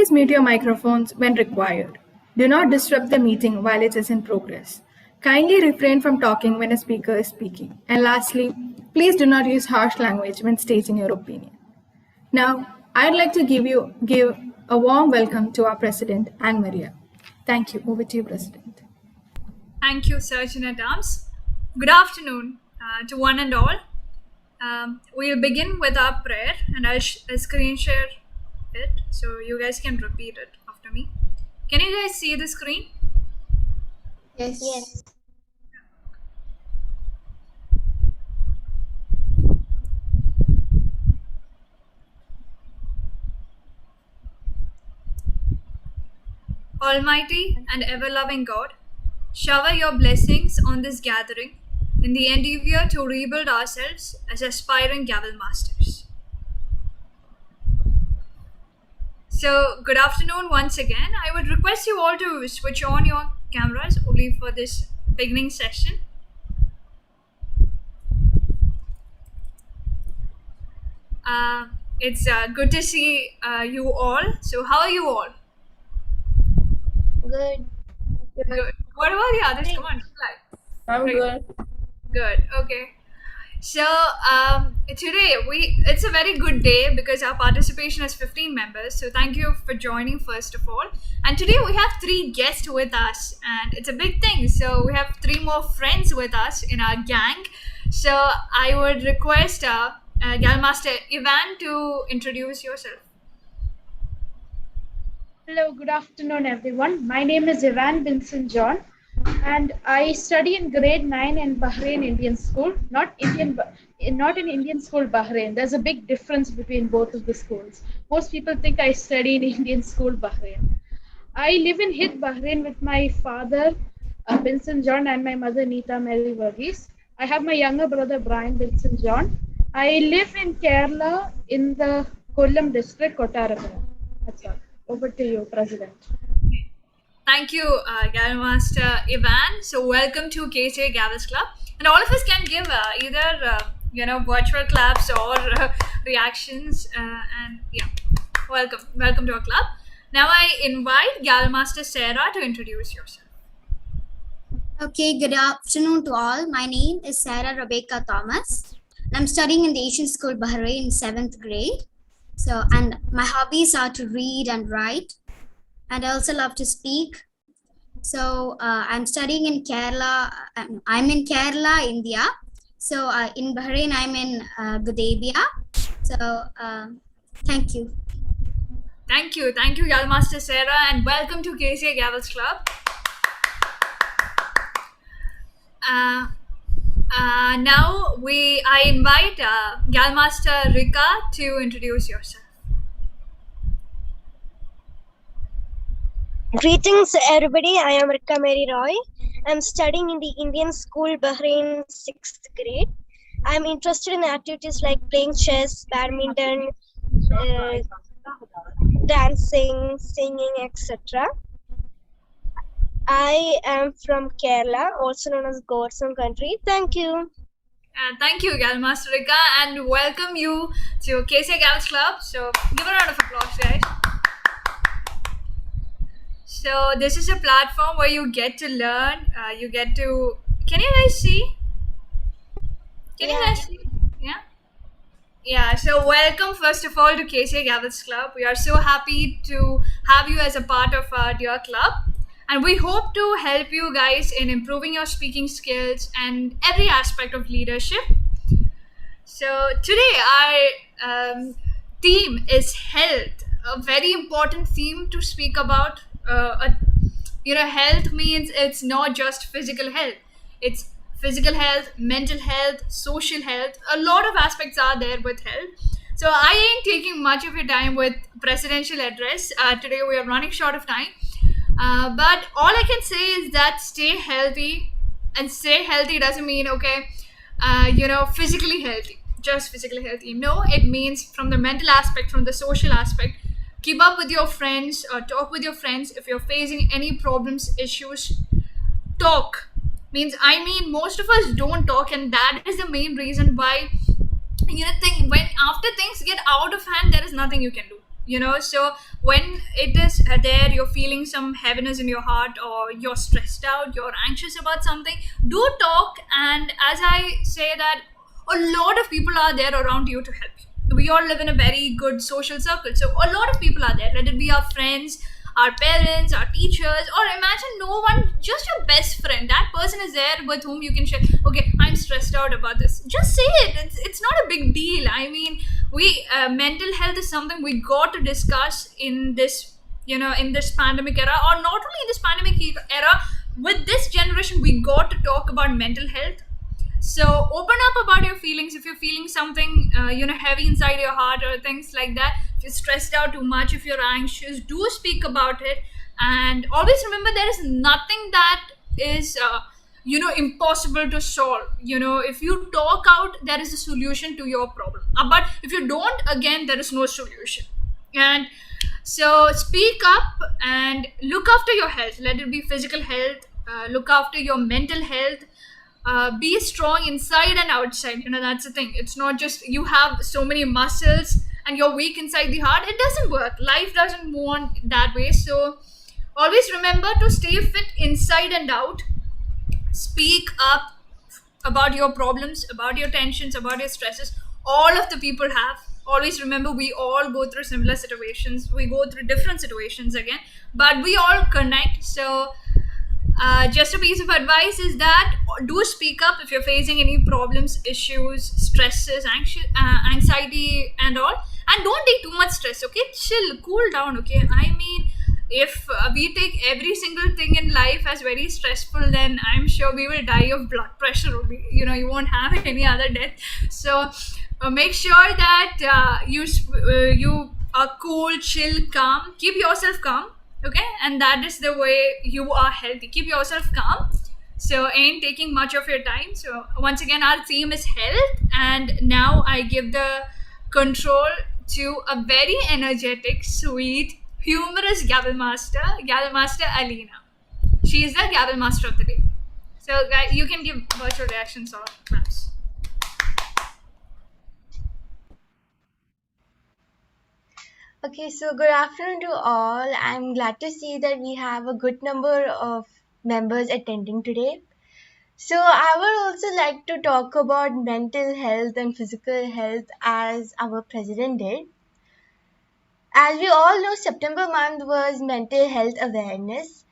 Please mute your microphones when required. Do not disrupt the meeting while it is in progress. Kindly refrain from talking when a speaker is speaking. And lastly, please do not use harsh language when stating your opinion. Now, I'd like to give a warm welcome to our President, Anne Maria. Thank you. Over to you, President. Thank you, Surgeon at Arms. Good afternoon to one and all. We'll begin with our prayer, and I'll screen share it so you guys can repeat it after me. Can you guys see the screen? Yes. Almighty and ever-loving God, shower your blessings on this gathering in the endeavor to rebuild ourselves as aspiring gavel masters. So, good afternoon once again. I would request you all to switch on your cameras only for this beginning session. It's good to see you all. So, how are you all? Good. Good. What about the others? Come on, reply. I'm good. Good. Okay. So today it's a very good day because our participation has 15 members. So thank you for joining first of all. And today we have 3 guests with us, and it's a big thing. So we have 3 more friends with us in our gang. So I would request Galmaster Ivan to introduce yourself. Hello, good afternoon, everyone. My name is Ivan Vincent John, and I study in grade 9 in Bahrain Indian School, not in Indian School, Bahrain. There's a big difference between both of the schools. Most people think I study in Indian School, Bahrain. I live in Hid, Bahrain with my father, Vincent John, and my mother, Neeta Mary Verghese. I have my younger brother, Brian Vincent John. I live in Kerala in the Kollam district, Kottarakara. That's all. Over to you, President. Thank you, Galmaster Ivan. So welcome to KCA Gavels Club. And all of us can give either virtual claps or reactions. And yeah, welcome to our club. Now I invite Galmaster Sarah to introduce yourself. Okay, good afternoon to all. My name is Sarah Rebecca Thomas. I'm studying in the Asian School Bahrain in 7th grade. So, and my hobbies are to read and write. And I also love to speak. So I'm studying in Kerala. I'm in Kerala, India. So in Bahrain, I'm in Gudebia. So thank you. Thank you, Galmaster Sarah, and welcome to KCA Gavels Club. Now I invite Galmaster Rika to introduce yourself. Greetings everybody, I am Rika Mary Roy. I'm studying in the Indian School Bahrain 6th grade. I'm interested in activities like playing chess, badminton, dancing, singing, etc. I am from Kerala, also known as Gorsam country. Thank you. Thank you, Galmaster Rika, and welcome you to KCA Gavels Club. So give a round of applause, guys. So this is a platform where you get to learn. Can you guys see? Can you guys see? Yeah. Yeah. So welcome first of all to KCA Gavels Club. We are so happy to have you as a part of our dear club. And we hope to help you guys in improving your speaking skills and every aspect of leadership. So today our theme is health, a very important theme to speak about. Health means it's not just physical health. It's physical health, mental health, social health. A lot of aspects are there with health. So I ain't taking much of your time with presidential address. Today we are running short of time. But all I can say is that stay healthy, and stay healthy doesn't mean physically healthy, just physically healthy. No, it means from the mental aspect, from the social aspect. Keep up with your friends, or talk with your friends. If you're facing any problems, issues, talk. Most of us don't talk, and that is the main reason why when after things get out of hand, there is nothing you can do. So when it is there, you're feeling some heaviness in your heart, or you're stressed out, you're anxious about something, do talk. And as I say that, a lot of people are there around you to help you. We all live in a very good social circle, so a lot of people are there, let it be our friends, our parents, our teachers, or imagine no one, just your best friend. That person is there with whom you can share, okay, I'm stressed out about this, just say it. It's not a big deal. I mean, we mental health is something we got to discuss in this, in this pandemic era, or not only in this pandemic era, with this generation we got to talk about mental health. So open up about your feelings. If you're feeling something heavy inside your heart, or things like that, if you're stressed out too much, if you're anxious, do speak about it. And always remember, there is nothing that is impossible to solve. If you talk out, there is a solution to your problem. But if you don't, again, there is no solution. And so speak up and look after your health, let it be physical health, look after your mental health. Be strong inside and outside. That's the thing. It's not just you have so many muscles and you're weak inside the heart. It doesn't work. Life doesn't move on that way. So always remember to stay fit inside and out. Speak up about your problems, about your tensions, about your stresses. All of the people have. Always remember, we all go through similar situations. We go through different situations again, but we all connect. So just a piece of advice is that do speak up if you're facing any problems, issues, stresses, anxiety, and all. And don't take too much stress, okay? Chill, cool down, okay? I mean, if we take every single thing in life as very stressful, then I'm sure we will die of blood pressure only. You won't have any other death. So make sure that you are cool, chill, calm. Keep yourself calm, okay? And that is the way you are healthy. Keep yourself calm. So ain't taking much of your time. So once again, our theme is health, and now I give the control to a very energetic, sweet, humorous Gabble Master Alina. She is the Gabble Master of the day. So guys, you can give virtual reactions or claps. Okay, so good afternoon to all. I'm glad to see that we have a good number of members attending today. So I would also like to talk about mental health and physical health as our president did. As we all know, September month was mental health awareness.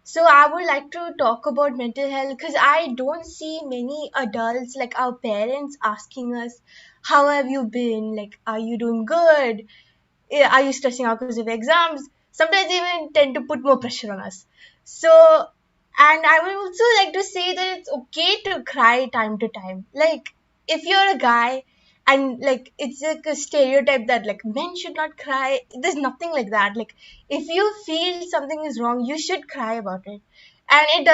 So I would like to talk about mental health because I don't see many adults like our parents asking us, how have you been? Like, are you doing good? Are you stressing out because of exams? Sometimes they even tend to put more pressure on us. So, and I would also like to say that it's okay to cry time to time. Like, if you're a guy and like it's like a stereotype that like men should not cry, there's nothing like that. Like, if you feel something is wrong, you should cry about it. And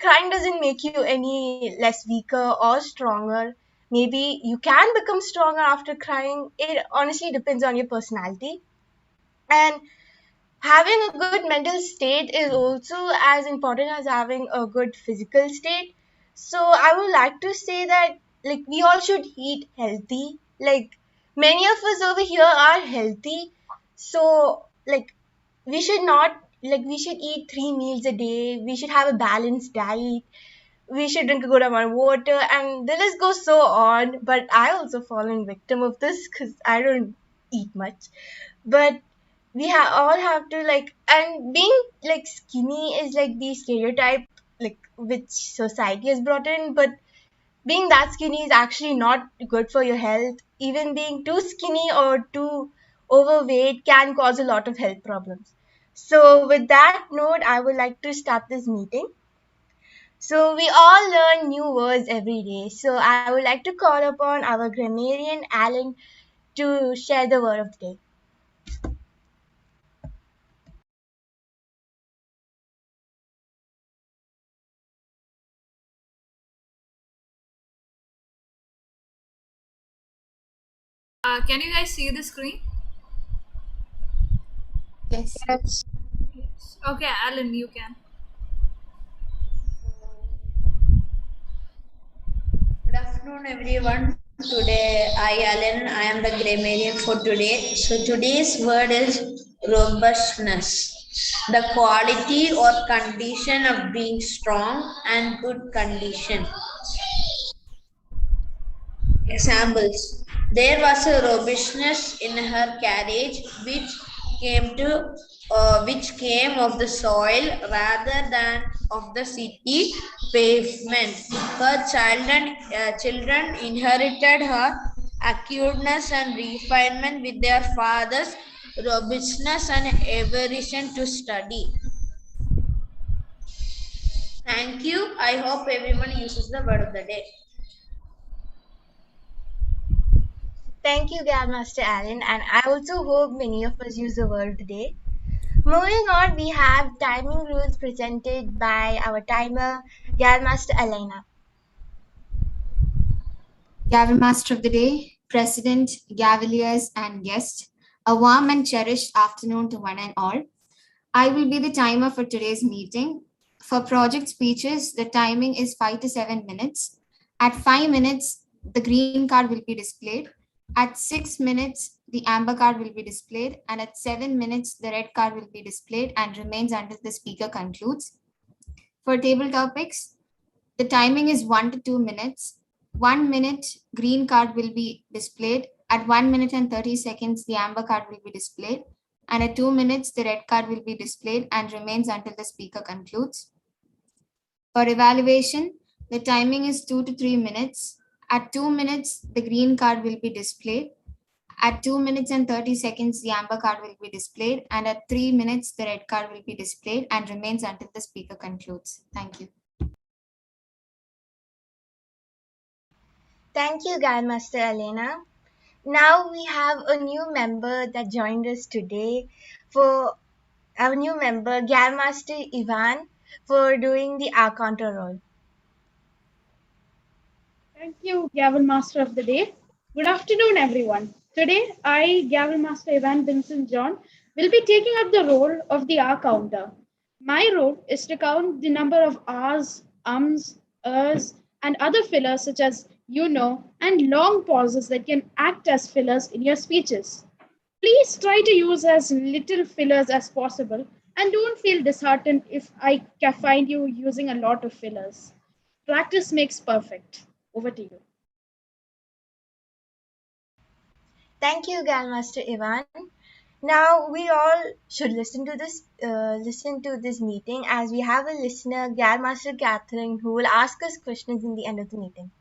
crying doesn't make you any less weaker or stronger. Maybe you can become stronger after crying. It honestly depends on your personality. And having a good mental state is also as important as having a good physical state. So I would like to say that like we all should eat healthy. Like many of us over here are healthy. So like we should not we should eat 3 meals a day. We should have a balanced diet. We should drink a good amount of water, and the list goes so on. But I also fallen victim of this because I don't eat much. But we all have to and being like skinny is like the stereotype like which society has brought in. But being that skinny is actually not good for your health. Even being too skinny or too overweight can cause a lot of health problems. So with that note, I would like to start this meeting. So we all learn new words every day. So I would like to call upon our grammarian Alan to share the word of the day. Can you guys see the screen? Yes. Yes. Okay, Alan, you can. Good afternoon, everyone. Today, Alan, I am the grammarian for today. So today's word is robustness, the quality or condition of being strong and good condition. Examples: there was a robustness in her carriage which came of the soil rather than of the city pavement. Her children inherited her acuteness and refinement with their father's robustness and aversion to study. Thank you. I hope everyone uses the word of the day. Thank you, Grandmaster Allen, and I also hope many of us use the word today. Moving on, we have timing rules presented by our timer, Grandmaster Elena. Gavel Master of the Day, President, Gaveliers, and guests, a warm and cherished afternoon to one and all. I will be the timer for today's meeting. For project speeches, the timing is 5 to 7 minutes. At 5 minutes, the green card will be displayed. At 6 minutes, the amber card will be displayed. And at 7 minutes, the red card will be displayed and remains until the speaker concludes. For table topics, the timing is 1 to 2 minutes. 1 minute, green card will be displayed. At 1 minute and 30 seconds, the amber card will be displayed. And at 2 minutes, the red card will be displayed and remains until the speaker concludes. For evaluation, the timing is 2 to 3 minutes. At 2 minutes, the green card will be displayed. At 2 minutes and 30 seconds, the amber card will be displayed. And at 3 minutes, the red card will be displayed and remains until the speaker concludes. Thank you. Thank you, Grandmaster Elena. Now we have a new member that joined us today for our new member, Grandmaster Ivan, for doing the Archonto role. Thank you, Gavel Master of the Day. Good afternoon, everyone. Today, I, Gavel Master Ivan Vincent John, will be taking up the role of the R counter. My role is to count the number of R's, ums, ers, and other fillers such as you know and long pauses that can act as fillers in your speeches. Please try to use as little fillers as possible and don't feel disheartened if I find you using a lot of fillers. Practice makes perfect. Over to you. Thank you, Grandmaster Ivan. Now we all should listen to this meeting, as we have a listener, Grandmaster Catherine, who will ask us questions in the end of the meeting.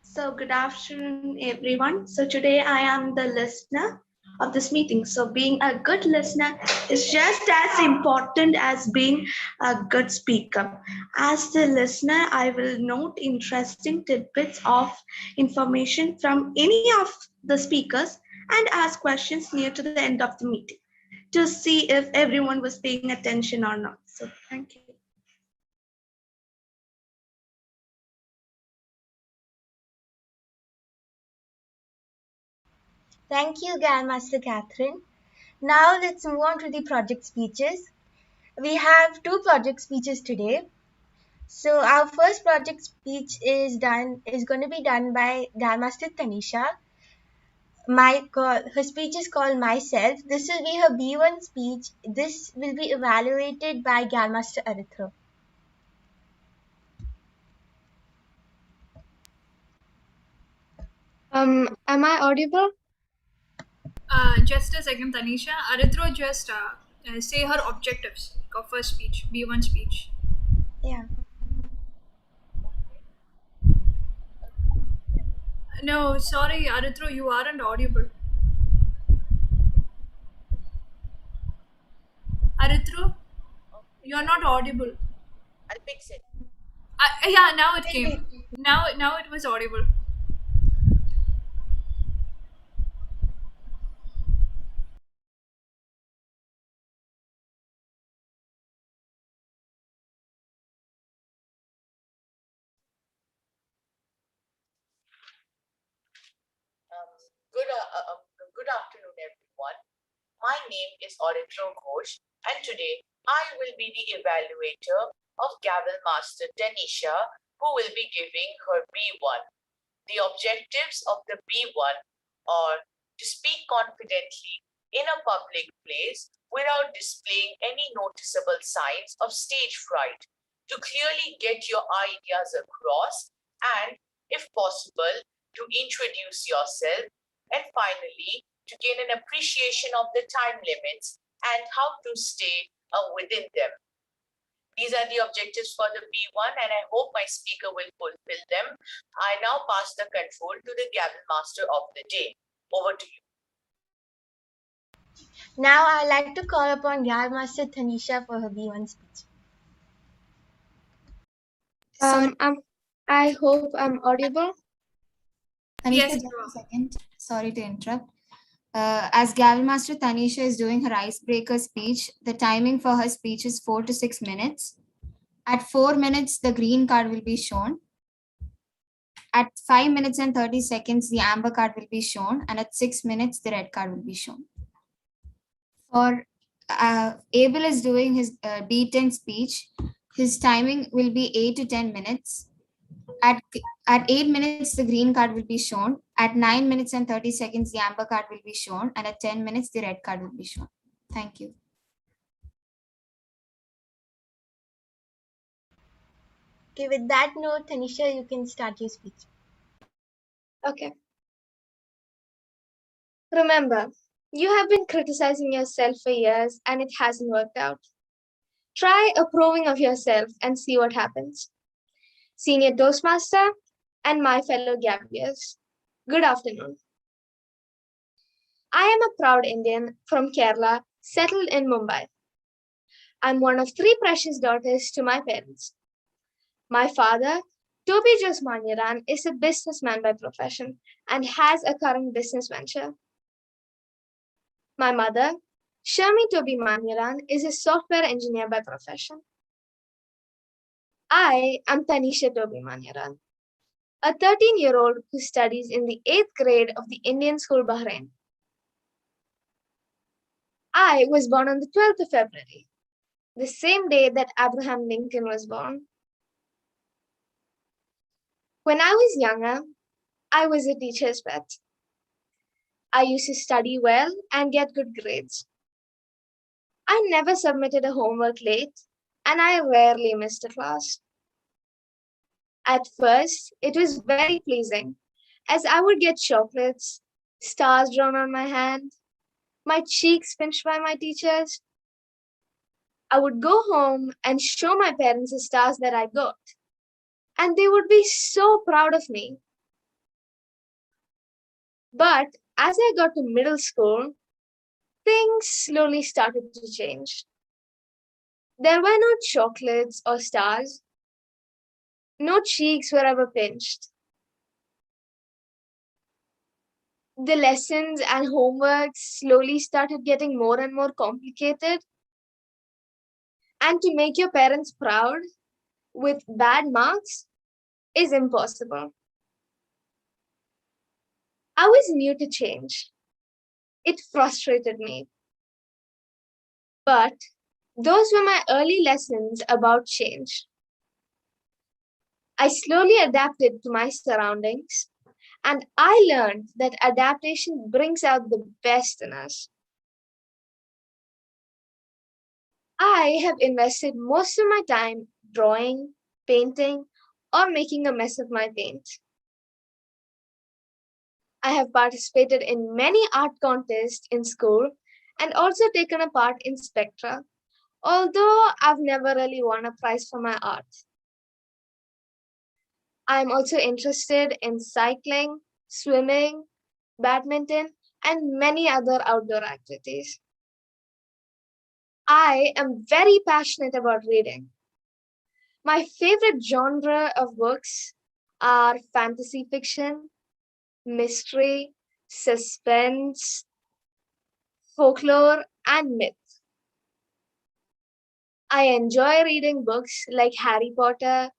So good afternoon, everyone. So today I am the listener of this meeting. So being a good listener is just as important as being a good speaker. As the listener, I will note interesting tidbits of information from any of the speakers and ask questions near to the end of the meeting to see if everyone was paying attention or not. So thank you. Thank you, Grandmaster Catherine. Now let's move on to the project speeches. We have 2 project speeches today. So our first project speech is going to be done by Grandmaster Tanisha. Her speech is called Myself. This will be her B1 speech. This will be evaluated by Grandmaster Arithro. Am I audible? Just a second, Tanisha. Arithro, just say her objectives of her speech, B1 speech. Yeah. No, sorry, Arithro, you aren't audible. Arithro, you're not audible. I'll fix it. Yeah, now it came. Now it was audible. Good afternoon, everyone. My name is Auditro Ghosh, and today I will be the evaluator of Gavel Master Tanisha, who will be giving her B1. The objectives of the B1 are to speak confidently in a public place without displaying any noticeable signs of stage fright, to clearly get your ideas across, and, if possible, to introduce yourself, and finally, to gain an appreciation of the time limits and how to stay within them. These are the objectives for the B1, and I hope my speaker will fulfill them. I now pass the control to the gavel master of the day. Over to you. Now I'd like to call upon Gavel Master Tanisha for her B1 speech. I hope I'm audible. Tanisha, Yes, just you a are. second. Sorry to interrupt. As Gavel Master Tanisha is doing her icebreaker speech, the timing for her speech is 4 to 6 minutes. At 4 minutes, the green card will be shown. At 5 minutes and 30 seconds, the amber card will be shown. And at 6 minutes, the red card will be shown. For Abel is doing his B10 speech. His timing will be 8 to 10 minutes. At 8 minutes, the green card will be shown. At 9 minutes and 30 seconds, the amber card will be shown. And at 10 minutes, the red card will be shown. Thank you. Okay, with that note, Tanisha, you can start your speech. Okay. Remember, you have been criticizing yourself for years and it hasn't worked out. Try approving of yourself and see what happens. Senior Toastmaster and my fellow Gavliers, good afternoon. I am a proud Indian from Kerala, settled in Mumbai. I'm one of 3 precious daughters to my parents. My father, Toby Josmanyaran, is a businessman by profession and has a current business venture. My mother, Sharmi Toby Manyaran, is a software engineer by profession. I am Tanisha Toby Manyaran, a 13-year-old who studies in the 8th grade of the Indian School Bahrain. I was born on the 12th of February, the same day that Abraham Lincoln was born. When I was younger, I was a teacher's pet. I used to study well and get good grades. I never submitted a homework late, and I rarely missed a class. At first, it was very pleasing, as I would get chocolates, stars drawn on my hand, my cheeks pinched by my teachers. I would go home and show my parents the stars that I got, and they would be so proud of me. But as I got to middle school, things slowly started to change. There were no chocolates or stars. No cheeks were ever pinched. The lessons and homework slowly started getting more and more complicated. And to make your parents proud with bad marks is impossible. I was new to change. It frustrated me. But those were my early lessons about change. I slowly adapted to my surroundings, and I learned that adaptation brings out the best in us. I have invested most of my time drawing, painting, or making a mess of my paint. I have participated in many art contests in school and also taken a part in Spectra, although I've never really won a prize for my art. I'm also interested in cycling, swimming, badminton, and many other outdoor activities. I am very passionate about reading. My favorite genre of books are fantasy fiction, mystery, suspense, folklore, and myth. I enjoy reading books like Harry Potter,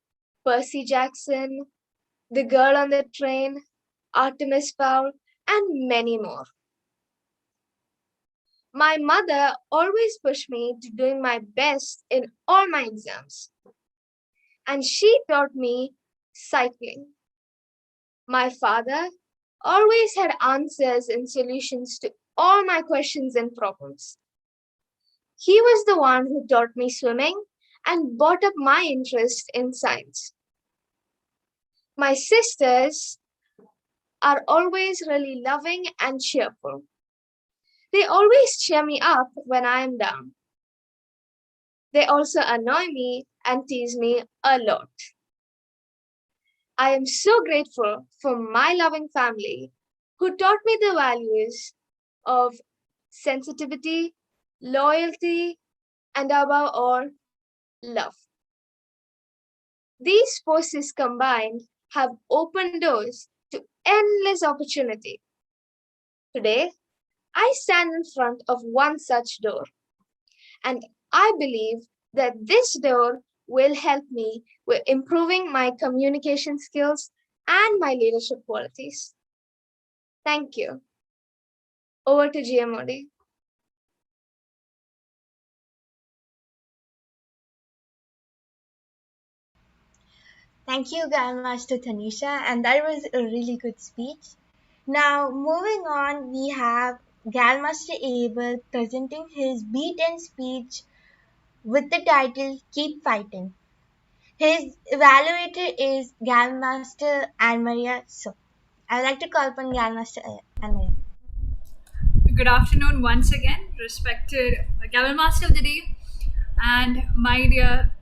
Percy Jackson, The Girl on the Train, Artemis Fowl, and many more. My mother always pushed me to doing my best in all my exams. And she taught me cycling. My father always had answers and solutions to all my questions and problems. He was the one who taught me swimming and brought up my interest in science. My sisters are always really loving and cheerful. They always cheer me up when I am down. They also annoy me and tease me a lot. I am so grateful for my loving family who taught me the values of sensitivity, loyalty, and above all, love. These forces combined have opened doors to endless opportunity. Today, I stand in front of one such door, and I believe that this door will help me with improving my communication skills and my leadership qualities. Thank you. Over to GM Modi. Thank you, Grandmaster Tanisha, and that was a really good speech. Now, moving on, we have Grandmaster Abel presenting his beat-in speech with the title Keep Fighting. His evaluator is Grandmaster Anne-Maria. So, I would like to call upon Grandmaster Anne-Maria. Good afternoon once again, respected Gavel Master of the Day and my dear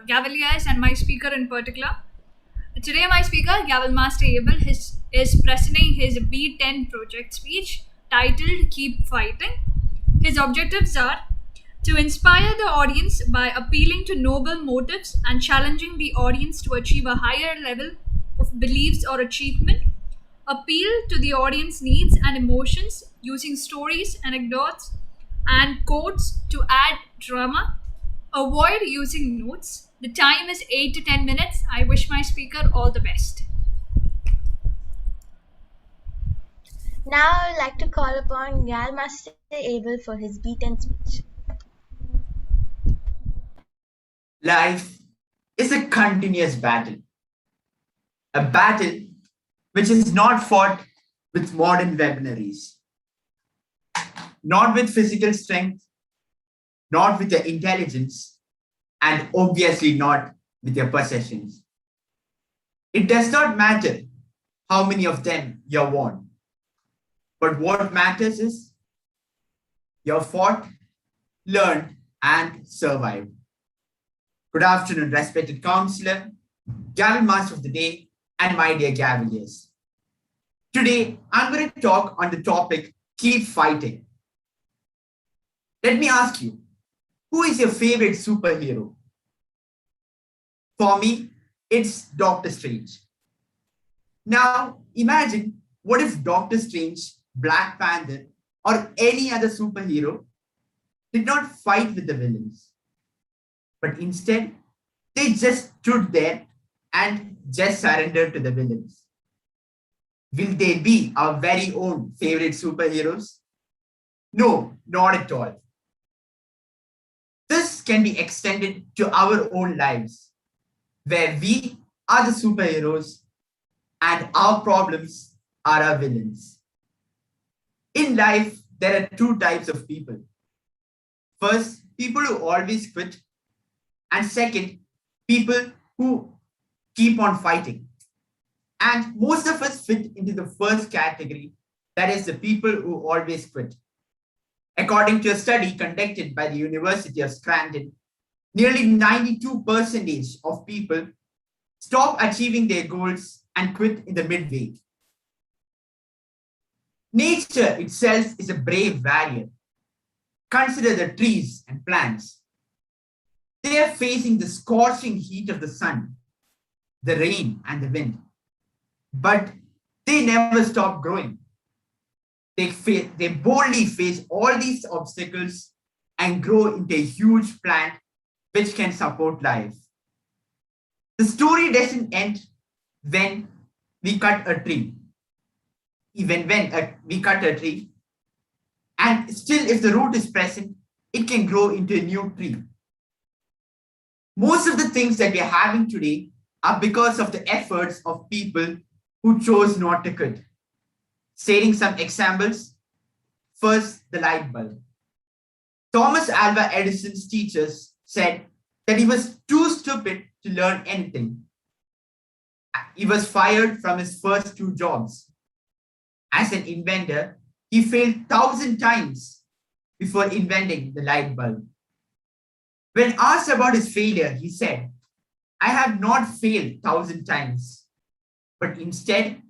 Gaveliers and my speaker in particular. Today, my speaker, Gavel Master Abel, is presenting his B10 project speech titled Keep Fighting. His objectives are to inspire the audience by appealing to noble motives and challenging the audience to achieve a higher level of beliefs or achievement, appeal to the audience needs and emotions using stories, anecdotes, and quotes to add drama, avoid using notes. The time is 8 to 10 minutes. I wish my speaker all the best. Now I would like to call upon Grandmaster Abel for his beat-in speech. Life is a continuous battle. A battle which is not fought with modern weaponries, not with physical strength, not with your intelligence, and obviously not with your possessions. It does not matter how many of them you won, but what matters is you fought, learned, and survived. Good afternoon, respected counselor, Gavel Master of the Day, and my dear Gaveliers. Today, I'm going to talk on the topic, Keep Fighting. Let me ask you, who is your favorite superhero? For me, it's Doctor Strange. Now, imagine what if Doctor Strange, Black Panther, or any other superhero did not fight with the villains, but instead, they just stood there and just surrendered to the villains. Will they be our very own favorite superheroes? No, not at all. This can be extended to our own lives, where we are the superheroes and our problems are our villains. In life, there are two types of people. First, people who always quit, and second, people who keep on fighting. And most of us fit into the first category, that is the people who always quit. According to a study conducted by the University of Scranton, nearly 92% of people stop achieving their goals and quit in the midway. Nature itself is a brave warrior. Consider the trees and plants. They are facing the scorching heat of the sun, the rain, and the wind. But they never stop growing. They boldly face all these obstacles and grow into a huge plant which can support life. The story doesn't end when we cut a tree. Even when we cut a tree, and still if the root is present, it can grow into a new tree. Most of the things that we are having today are because of the efforts of people who chose not to quit. Stating some examples. First, the light bulb. Thomas Alva Edison's teachers said that he was too stupid to learn anything. He was fired from his first 2 jobs. As an inventor, he failed 1,000 times before inventing the light bulb. When asked about his failure, he said, "I have not failed 1,000 times, but instead,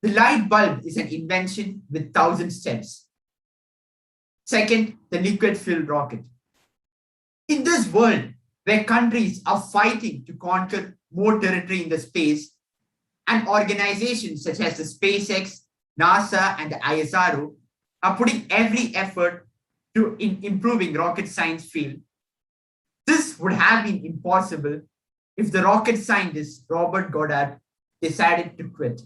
the light bulb is an invention with 1,000 steps." Second, the liquid fuel rocket. In this world where countries are fighting to conquer more territory in the space, and organizations such as the SpaceX, NASA, and the ISRO are putting every effort to improving rocket science field, this would have been impossible if the rocket scientist Robert Goddard decided to quit.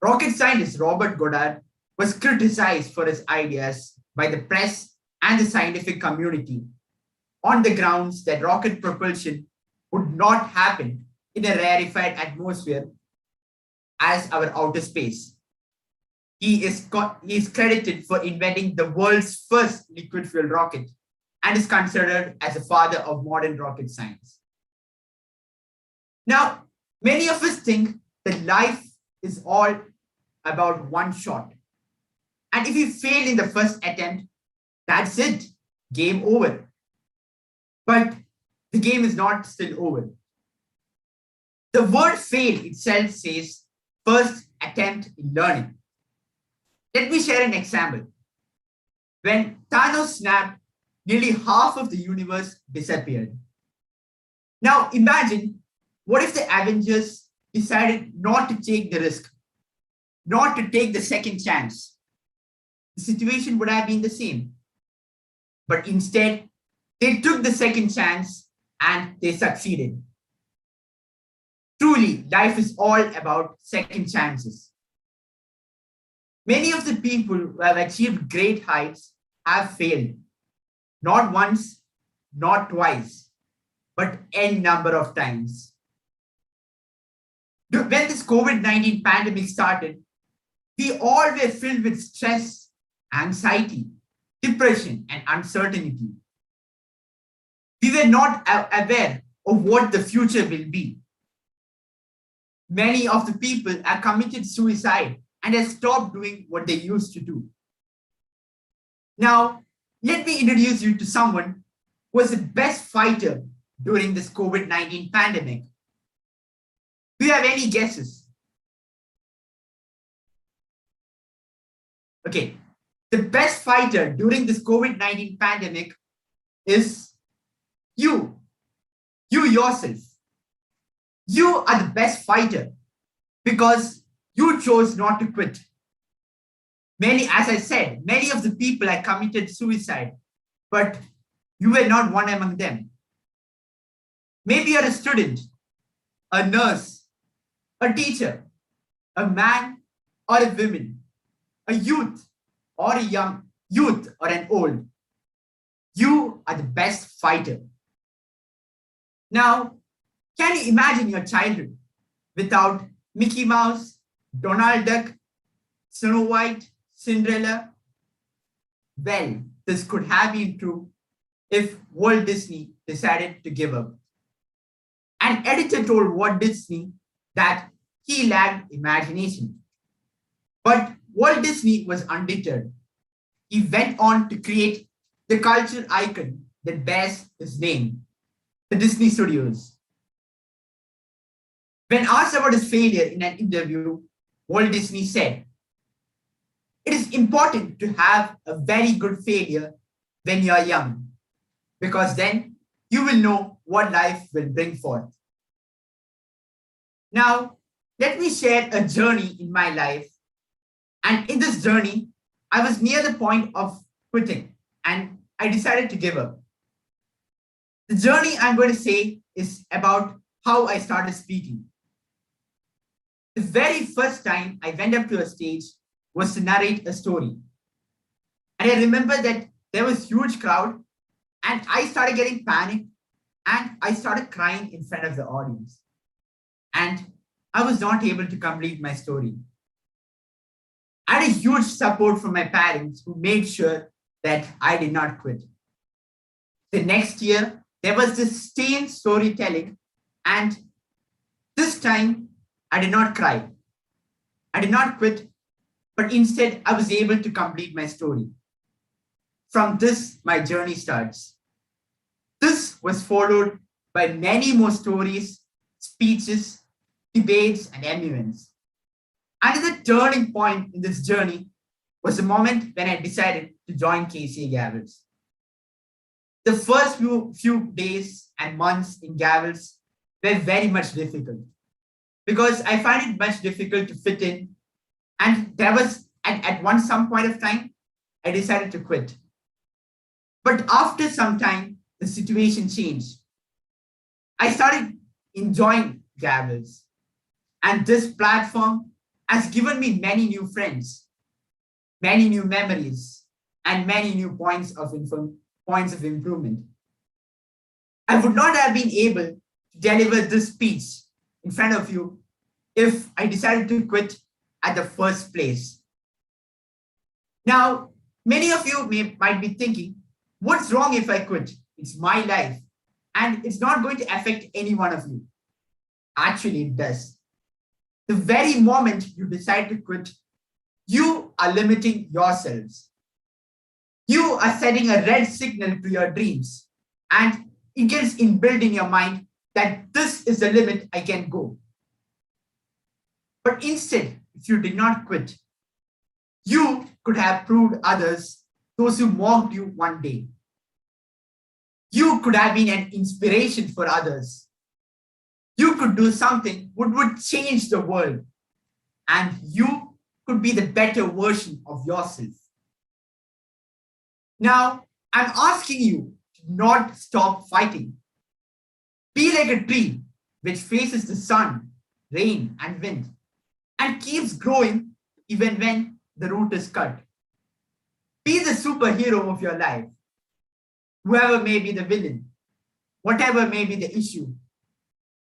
Rocket scientist Robert Goddard was criticized for his ideas by the press and the scientific community on the grounds that rocket propulsion would not happen in a rarefied atmosphere as our outer space. He is credited for inventing the world's first liquid fuel rocket and is considered as a father of modern rocket science. Now, many of us think that life is all about one shot. And if you fail in the first attempt, that's it, game over. But the game is not still over. The word fail itself says first attempt in learning. Let me share an example. When Thanos snapped, nearly half of the universe disappeared. Now imagine, what if the Avengers decided not to take the risk, not to take the second chance? The situation would have been the same. But instead, they took the second chance and they succeeded. Truly, life is all about second chances. Many of the people who have achieved great heights have failed. Not once, not twice, but n number of times. When this COVID-19 pandemic started, we all were filled with stress, anxiety, depression, and uncertainty. We were not aware of what the future will be. Many of the people have committed suicide and have stopped doing what they used to do. Now, let me introduce you to someone who was the best fighter during this COVID-19 pandemic. Do you have any guesses? Okay, the best fighter during this COVID-19 pandemic is you yourself. You are the best fighter because you chose not to quit. As I said, many of the people have committed suicide, but you were not one among them. Maybe you're a student, a nurse, a teacher, a man or a woman, a youth or a young youth or an old. You are the best fighter. Now, can you imagine your childhood without Mickey Mouse, Donald Duck, Snow White, Cinderella? Well, this could have been true if Walt Disney decided to give up. An editor told Walt Disney that he lacked imagination. But Walt Disney was undeterred. He went on to create the cultural icon that bears his name, the Disney Studios. When asked about his failure in an interview, Walt Disney said, "It is important to have a very good failure when you are young, because then you will know what life will bring forth." Now, let me share a journey in my life. And in this journey, I was near the point of quitting and I decided to give up. The journey I'm going to say is about how I started speaking. The very first time I went up to a stage was to narrate a story. And I remember that there was a huge crowd and I started getting panicked and I started crying in front of the audience. And I was not able to complete my story. I had a huge support from my parents who made sure that I did not quit. The next year, there was this same storytelling, and this time I did not cry. I did not quit, but instead I was able to complete my story. From this, my journey starts. This was followed by many more stories, speeches, debates, and events. Another turning point in this journey was the moment when I decided to join KCA Gavels. The first few days and months in Gavels were very much difficult because I find it much difficult to fit in. And there was, at some point of time, I decided to quit. But after some time, the situation changed. I started enjoying Gavels, and this platform has given me many new friends, many new memories, and many new points of improvement. I would not have been able to deliver this speech in front of you if I decided to quit at the first place. Now, many of you might be thinking, what's wrong if I quit? It's my life, and it's not going to affect any one of you. Actually, it does. The very moment you decide to quit, you are limiting yourselves. You are setting a red signal to your dreams, and it gets inbuilt in your mind that this is the limit I can go. But instead, if you did not quit, you could have proved others, those who mocked you one day. You could have been an inspiration for others. You could do something which would change the world, and you could be the better version of yourself. Now, I'm asking you to not stop fighting. Be like a tree which faces the sun, rain, and wind, and keeps growing even when the root is cut. Be the superhero of your life. Whoever may be the villain, whatever may be the issue,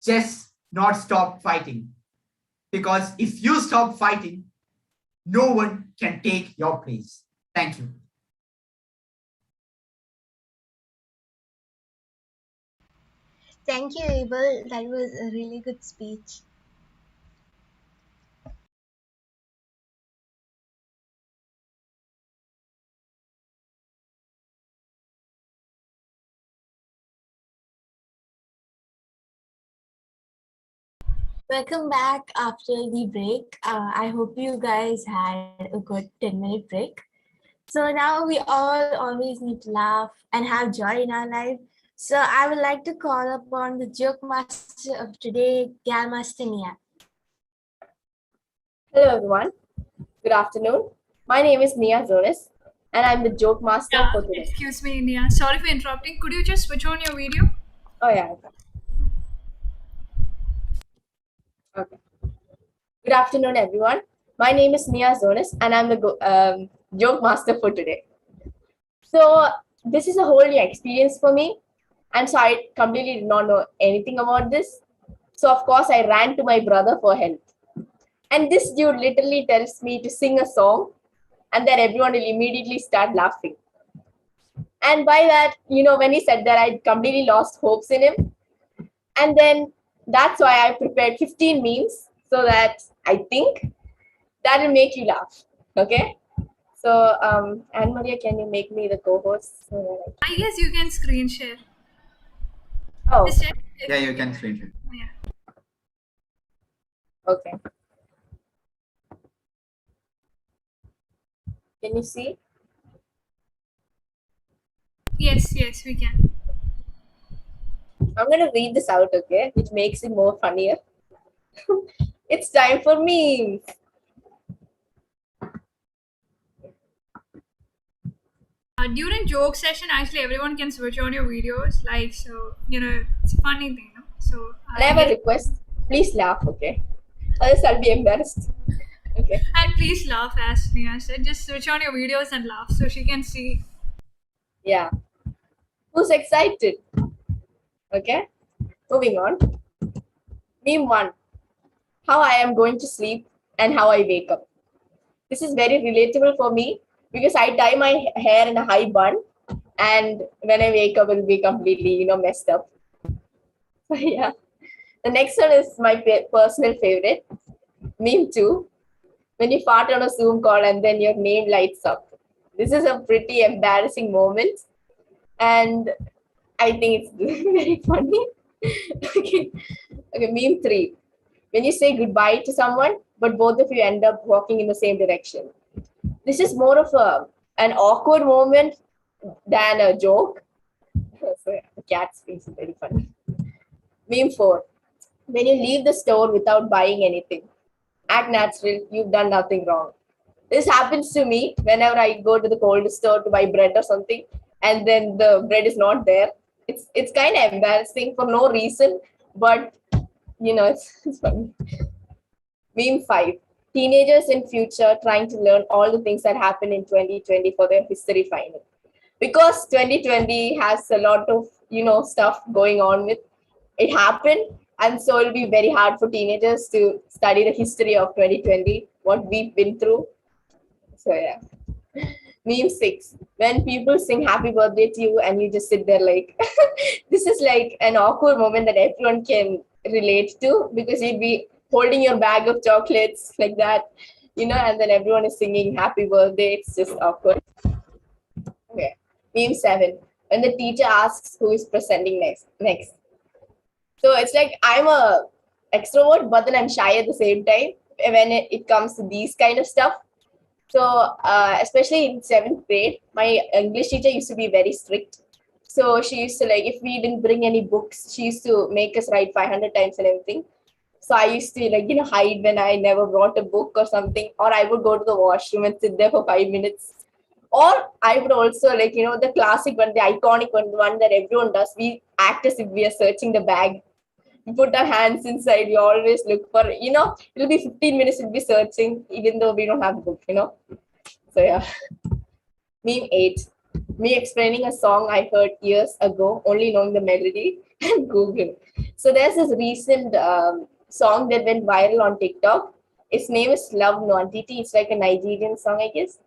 just not stop fighting. Because if you stop fighting, no one can take your place. Thank you. Thank you, Abel. That was a really good speech. Welcome back after the break. I hope you guys had a good 10-minute break. So now we all always need to laugh and have joy in our life. So I would like to call upon the joke master of today, Gal Master Nia. Hello everyone. Good afternoon. My name is Nia Zonis and I'm the joke master for today. Excuse me, Nia. Sorry for interrupting. Could you just switch on your video? Oh yeah. Okay. Good afternoon everyone. My name is Nia Zonis and I'm the joke master for today. So this is a whole new experience for me, and so I completely did not know anything about this. So of course I ran to my brother for help. And this dude literally tells me to sing a song, and then everyone will immediately start laughing. And by that, when he said that, I completely lost hopes in him. And then that's why I prepared 15 memes, so that I think that will make you laugh. Okay? So, Anne Maria, can you make me the co-host? I guess you can screen share. Oh. Yeah, you can screen share. Yeah. Okay. Can you see? Yes, we can. I'm going to read this out, okay? Which makes it more funnier. It's time for memes. During joke session, actually, everyone can switch on your videos. Like, so, it's a funny thing, no? So, I have a request. Please laugh, okay? Otherwise, I'll be embarrassed. Okay. And please laugh, as Nia said. Just switch on your videos and laugh so she can see. Yeah. Who's excited? Okay. Moving on. Meme 1. how I am going to sleep and how I wake up. This is very relatable for me because I tie my hair in a high bun, and when I wake up, it'll be completely, messed up. Yeah. The next one is my personal favorite, meme 2. When you fart on a Zoom call and then your name lights up. This is a pretty embarrassing moment, and I think it's very funny. Okay. Okay, meme 3. When you say goodbye to someone, but both of you end up walking in the same direction. This is more of an awkward moment than a joke. So yeah, the cat's face is very funny. Meme 4. When you leave the store without buying anything. Act natural, you've done nothing wrong. This happens to me whenever I go to the cold store to buy bread or something, and then the bread is not there. It's kind of embarrassing for no reason, but it's funny. Meme 5. Teenagers in future trying to learn all the things that happened in 2020 for their history final. Because 2020 has a lot of, stuff going on with it happened. And so it'll be very hard for teenagers to study the history of 2020, what we've been through. So yeah. Meme 6. When people sing happy birthday to you and you just sit there like, this is like an awkward moment that everyone can relate to because you'd be holding your bag of chocolates like that, and then everyone is singing happy birthday. It's just awkward. Okay. Meme 7. When the teacher asks who is presenting next. So it's like I'm a extrovert, but then I'm shy at the same time when it comes to these kind of stuff. So especially in 7th grade, my English teacher used to be very strict. So she used to if we didn't bring any books, she used to make us write 500 times and everything. So I used to hide when I never brought a book or something, or I would go to the washroom and sit there for 5 minutes. Or I would also the classic one, the iconic one, the one that everyone does. We act as if we are searching the bag. We put our hands inside. We always look for, it'll be 15 minutes we'll be searching, even though we don't have a book, So yeah. Meme 8. Me explaining a song I heard years ago, only knowing the melody and Google. So there's this recent song that went viral on TikTok. Its name is Love Nwantiti. It's like a Nigerian song, I guess.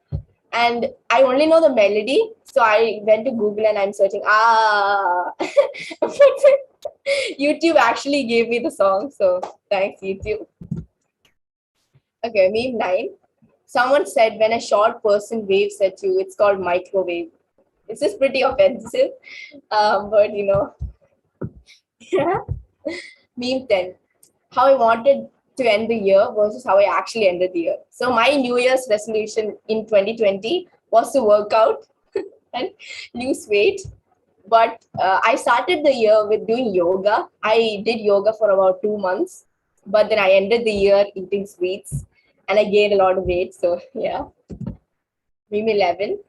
And I only know the melody. So I went to Google and I'm searching. YouTube actually gave me the song. So thanks, YouTube. Okay, meme 9. Someone said when a short person waves at you, it's called microwave. This is pretty offensive, but yeah. Meme 10. How I wanted to end the year versus how I actually ended the year. So my New Year's resolution in 2020 was to work out and lose weight. But I started the year with doing yoga. I did yoga for about 2 months, but then I ended the year eating sweets and I gained a lot of weight. So yeah. Meme 11.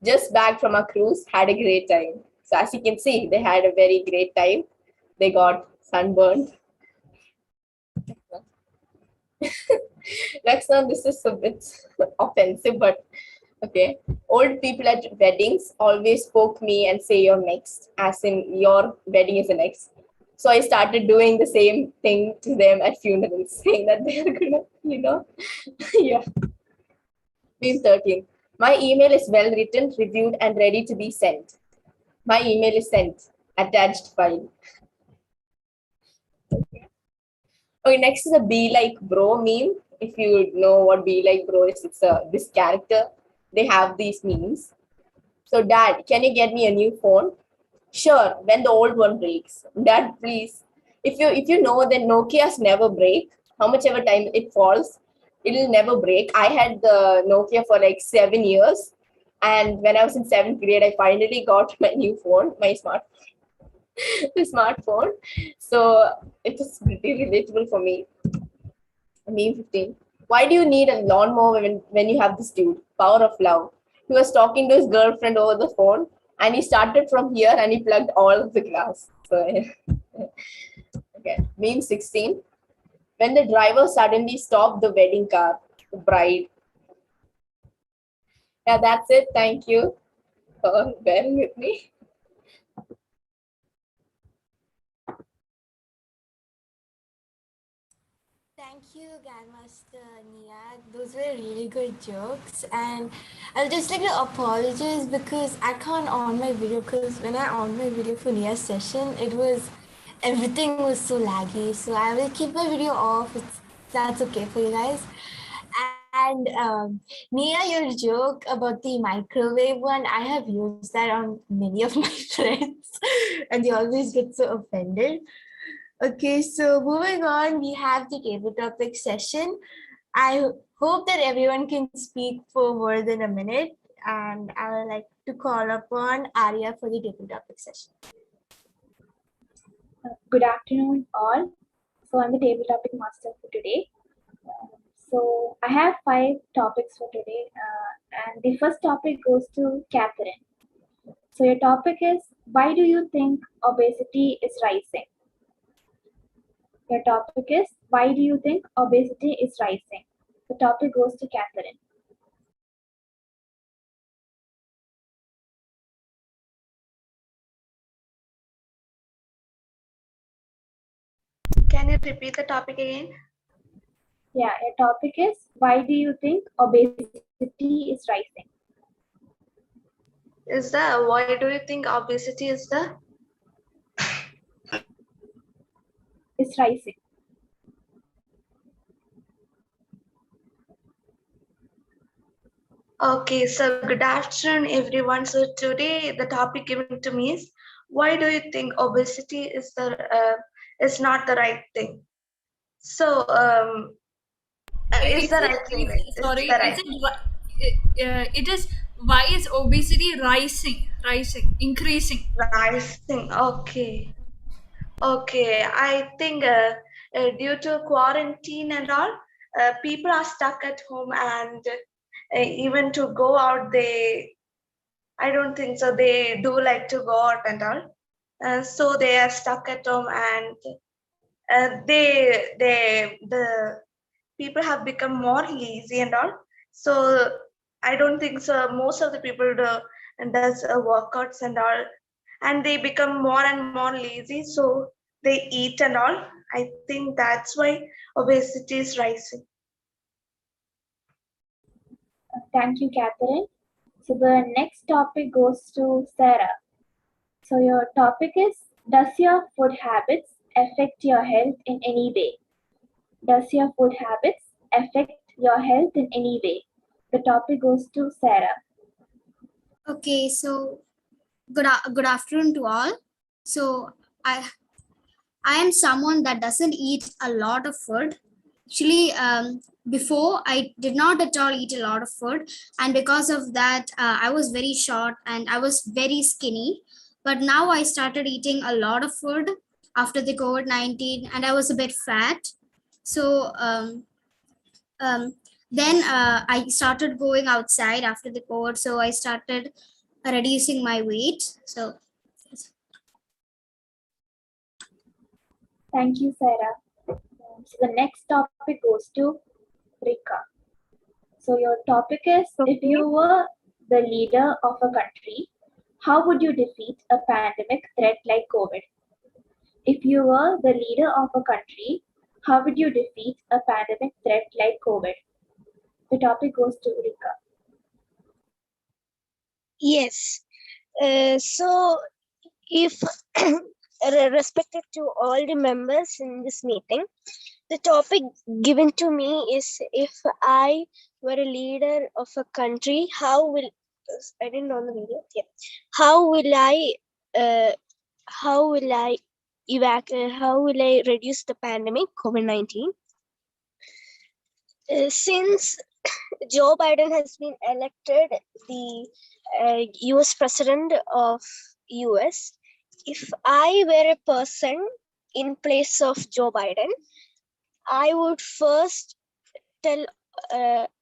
Just back from a cruise, had a great time. So as you can see, they had a very great time. They got sunburned. Next one, this is a bit offensive, but okay. Old people at weddings always poke me and say you're next, as in your wedding is the next. So I started doing the same thing to them at funerals, saying that they're gonna, yeah. Meme 13. My email is well written, reviewed, and ready to be sent. My email is sent. Attached file. Okay, next is a be like bro meme. If you know what be like bro is, it's this character. They have these memes. So, Dad, can you get me a new phone? Sure, when the old one breaks. Dad, please. If you know that Nokia's never break, how much ever time it falls, it'll never break. I had the Nokia for like 7 years. And when I was in 7th grade, I finally got my new phone, my smartphone. So it is pretty relatable for me. Meme 15. Why do you need a lawnmower when you have this dude? Power of love. He was talking to his girlfriend over the phone and he started from here and he plugged all of the glass. So okay. Meme 16. When the driver suddenly stopped the wedding car, the bride. Yeah, that's it. Thank you for bearing with me. Thank you, Grandmaster Nia. Those were really good jokes. And I'll just like to apologize because I can't on my video because when I on my video for Nia's session, everything was so laggy. So I will keep my video off. That's okay for you guys. And Nia, your joke about the microwave one, I have used that on many of my friends and they always get so offended. Okay, so moving on, we have the table topic session. I hope that everyone can speak for more than a minute, and I would like to call upon Arya for the table topic session. Good afternoon, all. So I'm the table topic master for today. So I have 5 topics for today, and the first topic goes to Catherine. So your topic is, why do you think obesity is rising? Your topic is, why do you think obesity is rising? The topic goes to Catherine. Can you repeat the topic again? Yeah, your topic is, why do you think obesity is rising? Why do you think obesity is rising? Okay, so good afternoon, everyone. So today the topic given to me is, why do you think obesity is not the right thing? So is the right thing? Sorry, it is why is obesity rising, increasing? Rising. Okay. Okay, I think due to quarantine and all, people are stuck at home, and even to go out, I don't think so. They do like to go out and all, so they are stuck at home, and the people have become more lazy and all. So I don't think so. Most of the people does workouts and all, and they become more and more lazy. So they eat and all. I think that's why obesity is rising. Thank you, Catherine. So the next topic goes to Sarah. So your topic is, does your food habits affect your health in any way? Does your food habits affect your health in any way? The topic goes to Sarah. Okay, so good afternoon to all. So I am someone that doesn't eat a lot of food. Actually, before I did not at all eat a lot of food, and because of that, I was very short and I was very skinny. But now I started eating a lot of food after the COVID-19, and I was a bit fat. So then I started going outside after the COVID, so I started reducing my weight. So thank you, Sarah. So the next topic goes to Rika. So your topic is, if you were the leader of a country, how would you defeat a pandemic threat like COVID? If you were the leader of a country, how would you defeat a pandemic threat like COVID? The topic goes to Rika. Yes. So if respected to all the members in this meeting, the topic given to me is, if I were a leader of a country, how will I didn't know the video. Yeah. How will I reduce the pandemic COVID-19? Since Joe Biden has been elected the US president of US, if I were a person in place of Joe Biden, I would first tell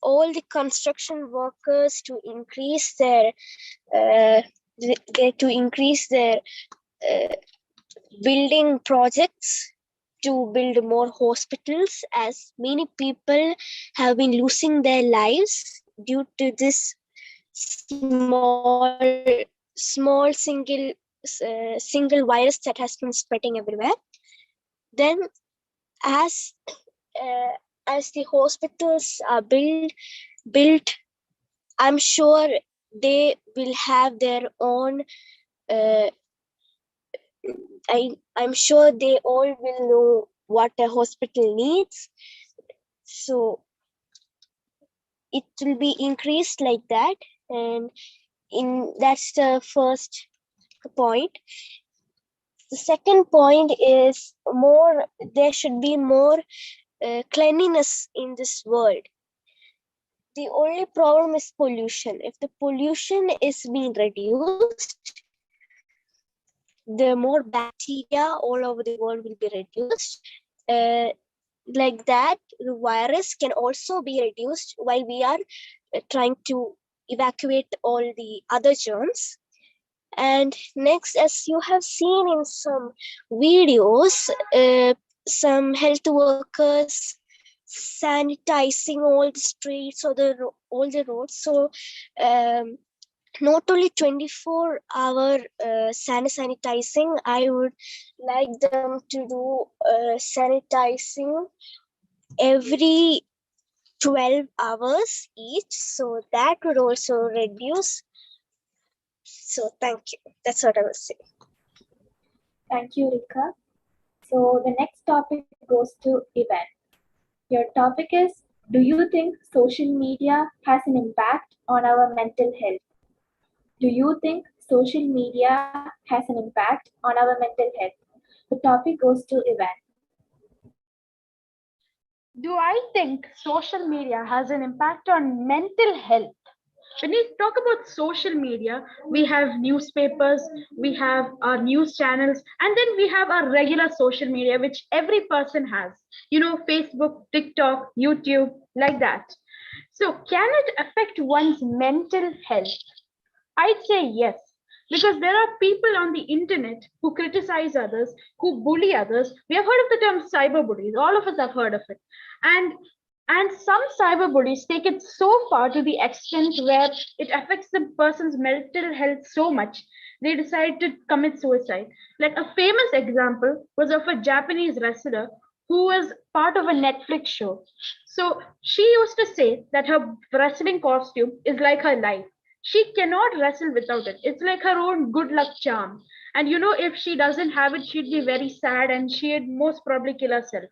all the construction workers to increase their building projects, to build more hospitals, as many people have been losing their lives due to this small single virus that has been spreading everywhere. Then, as as the hospitals are built, I'm sure they will have their own. I'm sure they all will know what a hospital needs. So it will be increased like that, and that's the first point. The second point is there should be more cleanliness in this world. The only problem is pollution. If the pollution is being reduced, the more bacteria all over the world will be reduced. Like that, the virus can also be reduced while we are trying to evacuate all the other germs. And next, as you have seen in some videos, some health workers sanitizing all the streets or all the roads. So not only 24-hour sanitizing, I would like them to do sanitizing every 12 hours each. So that would also reduce. So thank you. That's what I was saying. Thank you, Rika. So the next topic goes to Ivan. Your topic is, do you think social media has an impact on our mental health? Do you think social media has an impact on our mental health? The topic goes to Ivan. Do I think social media has an impact on mental health? When we talk about social media, we have newspapers, we have our news channels, and then we have our regular social media, which every person has. Facebook, TikTok, YouTube, like that. So can it affect one's mental health? I'd say yes, because there are people on the internet who criticize others, who bully others. We have heard of the term cyberbullies. All of us have heard of it. And some cyberbullies take it so far to the extent where it affects the person's mental health so much, they decide to commit suicide. Like a famous example was of a Japanese wrestler who was part of a Netflix show. So she used to say that her wrestling costume is like her life. She cannot wrestle without it. It's like her own good luck charm. And if she doesn't have it, she'd be very sad and she'd most probably kill herself.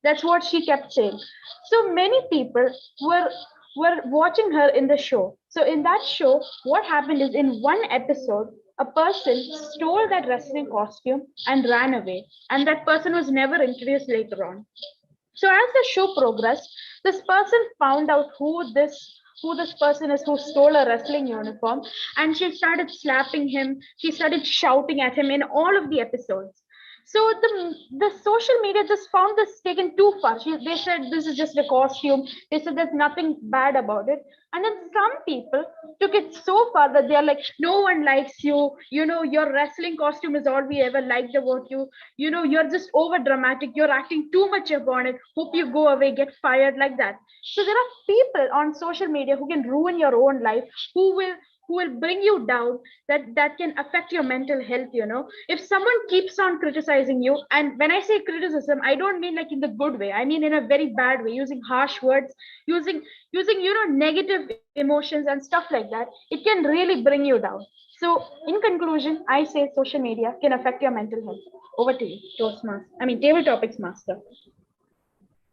That's what she kept saying. So many people were watching her in the show. So in that show, what happened is in one episode, a person stole that wrestling costume and ran away. And that person was never introduced later on. So as the show progressed, this person found out who this person is who stole a wrestling uniform, and she started slapping him. She started shouting at him in all of the episodes. So the social media just found this taken too far. They said this is just a costume. They said there's nothing bad about it. And then some people took it so far that they're like, no one likes you. Your wrestling costume is all we ever liked about you. You're just over dramatic. You're acting too much upon it. Hope you go away, get fired, like that. So there are people on social media who can ruin your own life, who will bring you down, that can affect your mental health. If someone keeps on criticizing you, and when I say criticism, I don't mean like in the good way, I mean in a very bad way, using harsh words, using negative emotions and stuff like that, it can really bring you down. So in conclusion, I say social media can affect your mental health. Over to you, table topics master.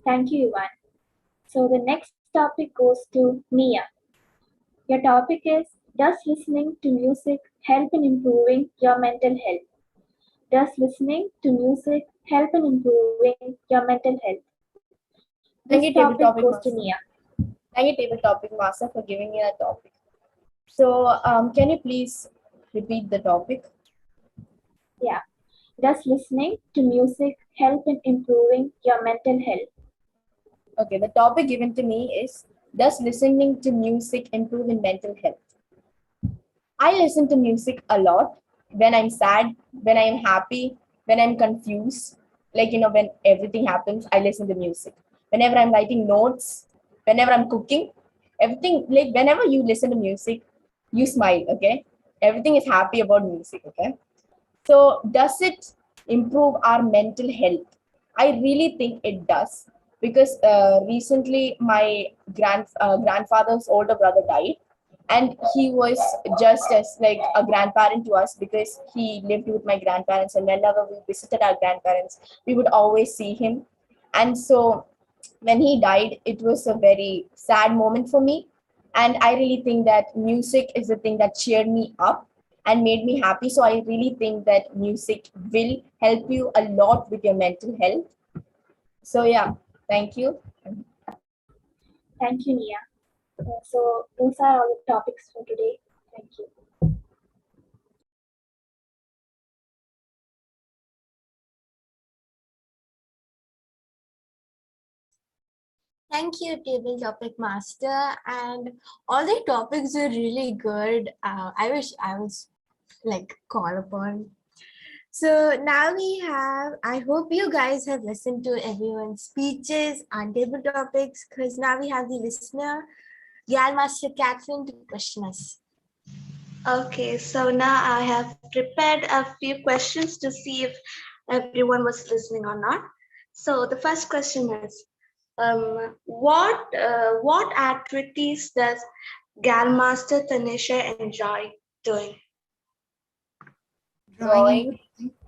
Thank you, Ivan. So the next topic goes to Mia. Your topic is, does listening to music help in improving your mental health? Does listening to music help in improving your mental health? Thank you, Table Topic goes Master. to Mia. Thank you, Table Topic Master, for giving me that topic. So, can you please repeat the topic? Yeah. Does listening to music help in improving your mental health? Okay, the topic given to me is, does listening to music improve in mental health? I listen to music a lot when I'm sad, when I'm happy, when I'm confused. Like, when everything happens, I listen to music. Whenever I'm writing notes, whenever I'm cooking, everything, like whenever you listen to music, you smile, okay? Everything is happy about music, okay? So does it improve our mental health? I really think it does. because recently my grandfather's older brother died, and he was just as like a grandparent to us because he lived with my grandparents, and whenever we visited our grandparents, we would always see him. And so when he died, it was a very sad moment for me. And I really think that music is the thing that cheered me up and made me happy. So I really think that music will help you a lot with your mental health. So yeah, thank you. Thank you, Nia. So those are all the topics for today. Thank you. Thank you, Table Topic Master. And all the topics are really good. I wish I was like called upon. So now we have, I hope you guys have listened to everyone's speeches on table topics, because now we have the listener, Gal Master Catherine, to question us. Okay, so now I have prepared a few questions to see if everyone was listening or not. So the first question is, what activities does Galmaster Tanisha enjoy doing? Drawing,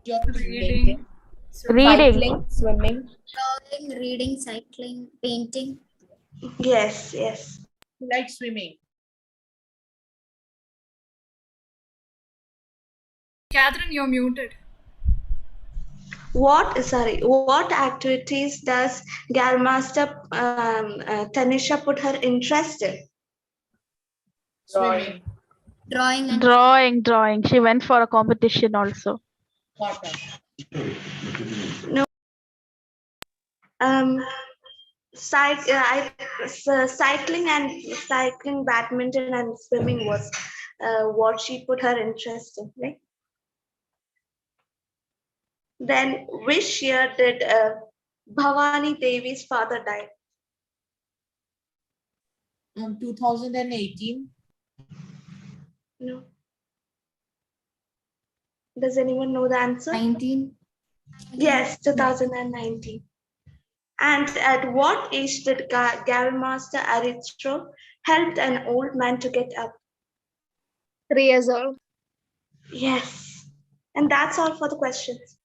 Reading. cycling, swimming. Drawing, reading, cycling, painting. Yes, yes. Like swimming. Catherine, you're muted. What activities does Galmaster Tanisha put her interest in? Swimming. Drawing. She went for a competition also. No. Cycling, badminton, and swimming was what she put her interest in, right? Then, which year did Bhavani Devi's father die? 2018. No. Does anyone know the answer? 19. Yes, 2019. And at what age did Galmaster Arithro helped an old man to get up? 3 years old. Yes. And that's all for the questions.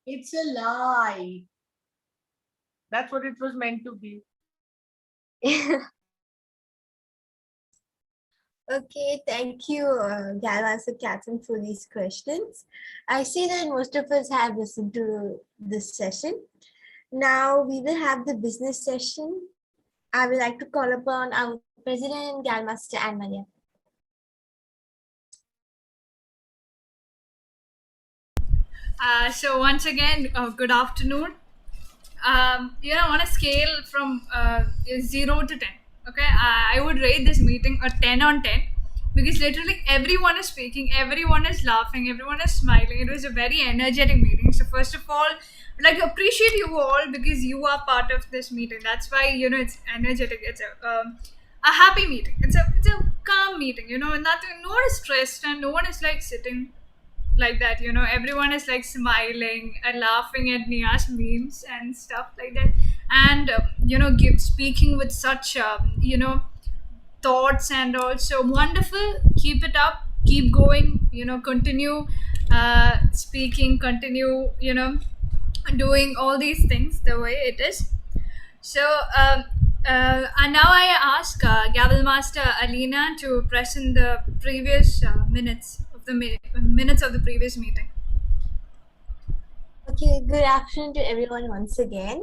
It's a lie. That's what it was meant to be. Okay, thank you, Gal Master Catherine, for these questions. I see that most of us have listened to this session. Now we will have the business session. I would like to call upon our President, Gal Master Anne Maria. So once again, good afternoon. On a scale from 0 to 10, okay, I would rate this meeting a 10 on 10 because literally everyone is speaking, everyone is laughing, everyone is smiling. It was a very energetic meeting. So first of all, I'd like to appreciate you all because you are part of this meeting. That's why it's energetic. It's a happy meeting. It's a calm meeting. Nothing. No one is stressed and no one is like sitting like that. Everyone is like smiling and laughing at Nia's memes and stuff like that, and speaking with such thoughts, and also wonderful. Keep it up, keep going, continue speaking, continue doing all these things the way it is. So and now I ask Gavel Master Alina to present the previous minutes of the previous meeting. Okay, good afternoon to everyone once again.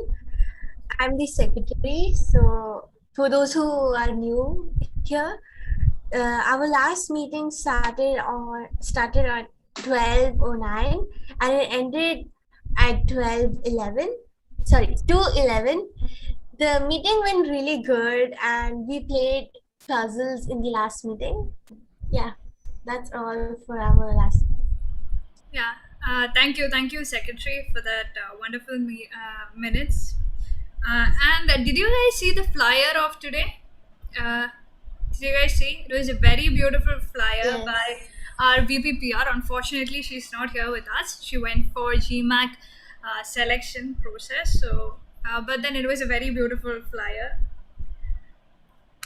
I'm the secretary. So for those who are new here, our last meeting started on 12:09 and it ended at 12:11. Sorry, 2:11. The meeting went really good and we played puzzles in the last meeting. Yeah, that's all for our last meeting. Yeah, thank you, Secretary, for that wonderful minutes. And did you guys see the flyer of today? Did you guys see? It was a very beautiful flyer by our VPPR. Unfortunately, she's not here with us. She went for GMAC selection process. So but then it was a very beautiful flyer.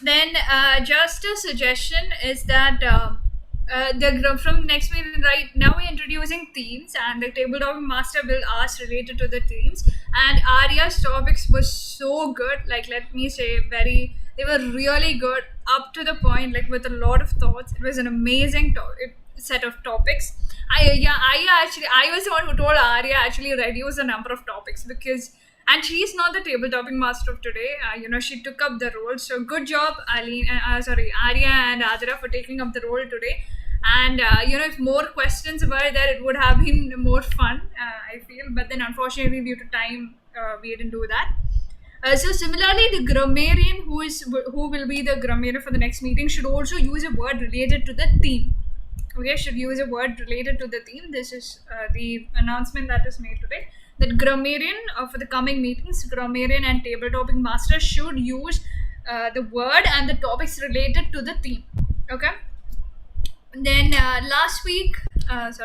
Then just a suggestion is that from next meeting, right now we're introducing themes, and the tabletop master will ask related to the themes. And Arya's topics were so good, like let me say, they were really good, up to the point, like with a lot of thoughts. It was an amazing set of topics. I was the one who told Arya actually reduce the number of topics, because and she's not the table topping master of today. She took up the role. So good job, Arya and Adra, for taking up the role today. And if more questions were there, it would have been more fun, I feel. But then unfortunately, due to time, we didn't do that. So similarly, the grammarian who will be the grammarian for the next meeting should also use a word related to the theme. Okay, should use a word related to the theme. This is the announcement that is made today. That grammarian for the coming meetings, grammarian and table topping master should use the word and the topics related to the theme. Okay. Then last week. Last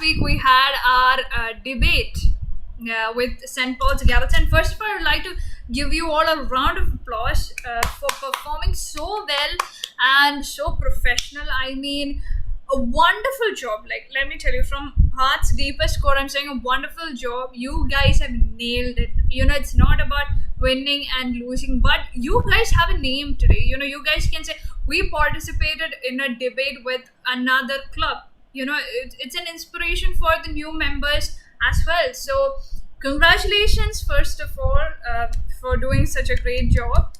week we had our debate with St. Paul's Gavels. And first of all, I would like to give you all a round of applause for performing so well and so professional. I mean, a wonderful job. Like, let me tell you, from heart's deepest core, I'm saying a wonderful job. You guys have nailed it. It's not about winning and losing, but you guys have a name today. You guys can say, we participated in a debate with another club. It's an inspiration for the new members as well. So congratulations, first of all, for doing such a great job.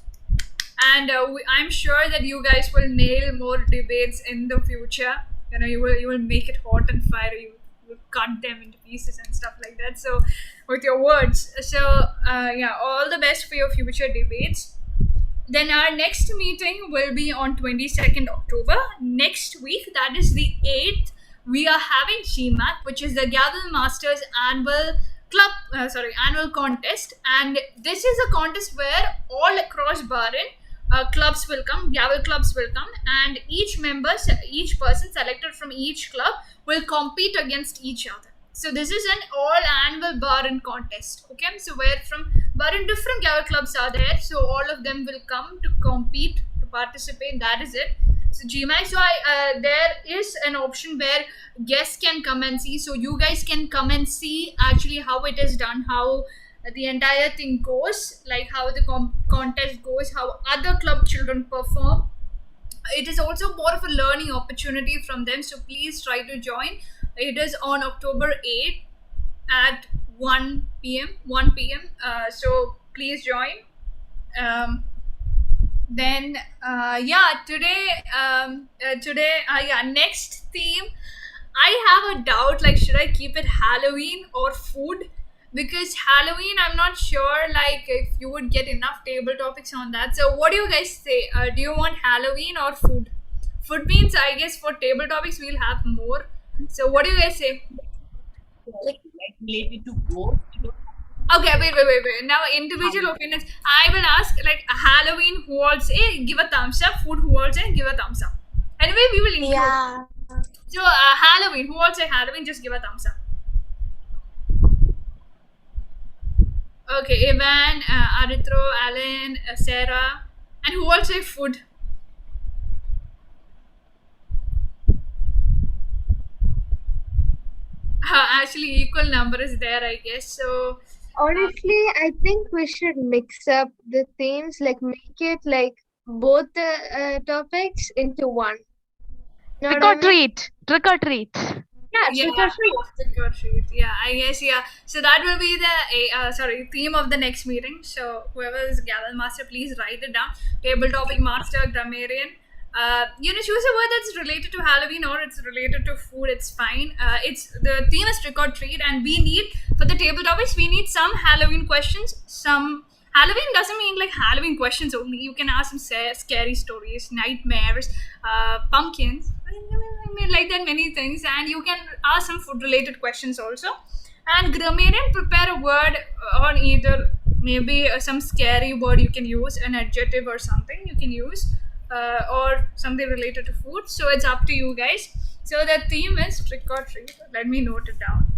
And I'm sure that you guys will nail more debates in the future. You will make it hot and fiery. You will cut them into pieces and stuff like that. So with your words. So all the best for your future debates. Then our next meeting will be on 22nd October. Next week, that is the 8th, we are having GMAC, which is the Gavel Masters annual contest. And this is a contest where all across Bahrain, clubs will come, Gavel clubs will come, and each person selected from each club will compete against each other. So this is an all-annual Bahrain contest. Okay, so where from Bahrain different Gavel clubs are there, so all of them will come to compete, to participate. That is it. So GMAC, so there is an option where guests can come and see. So you guys can come and see actually how it is done, how the entire thing goes, like how the contest goes, how other club children perform. It is also more of a learning opportunity from them. So please try to join. It is on October 8th at 1 p.m. So please join. Next theme, I have a doubt, like should I keep it Halloween or food? Because Halloween, I'm not sure like if you would get enough table topics on that. So what do you guys say? Do you want Halloween or food? Food means, I guess, for table topics we'll have more. So what do you guys say? Like related to both. Okay, wait. Now, individual opinions. I will ask, like, Halloween, who all say give a thumbs up. Food, who all say give a thumbs up. Anyway, we will include. Yeah. So, Halloween, who all say Halloween, just give a thumbs up. Okay, Evan, Aritro, Alan, Sarah, and who all say food? Actually, equal number is there, I guess. So, honestly, I think we should mix up the themes, like make it like both the topics into one. Trick or treat. Yeah, trick or treat. Yeah, I guess, yeah. So that will be the theme of the next meeting. So whoever is Gavel Master, please write it down. Table topic master, grammarian. Choose a word that's related to Halloween or it's related to food. It's fine. The theme is trick or treat, and we need, for the table topics, we need some Halloween questions. Some Halloween doesn't mean like Halloween questions only. You can ask some scary stories, nightmares, pumpkins, like that, many things. And you can ask some food related questions also. And grammarian, prepare a word on either maybe some scary word you can use, an adjective or something you can use. Or something related to food. So it's up to you guys. So the theme is trick or treat. Let me note it down.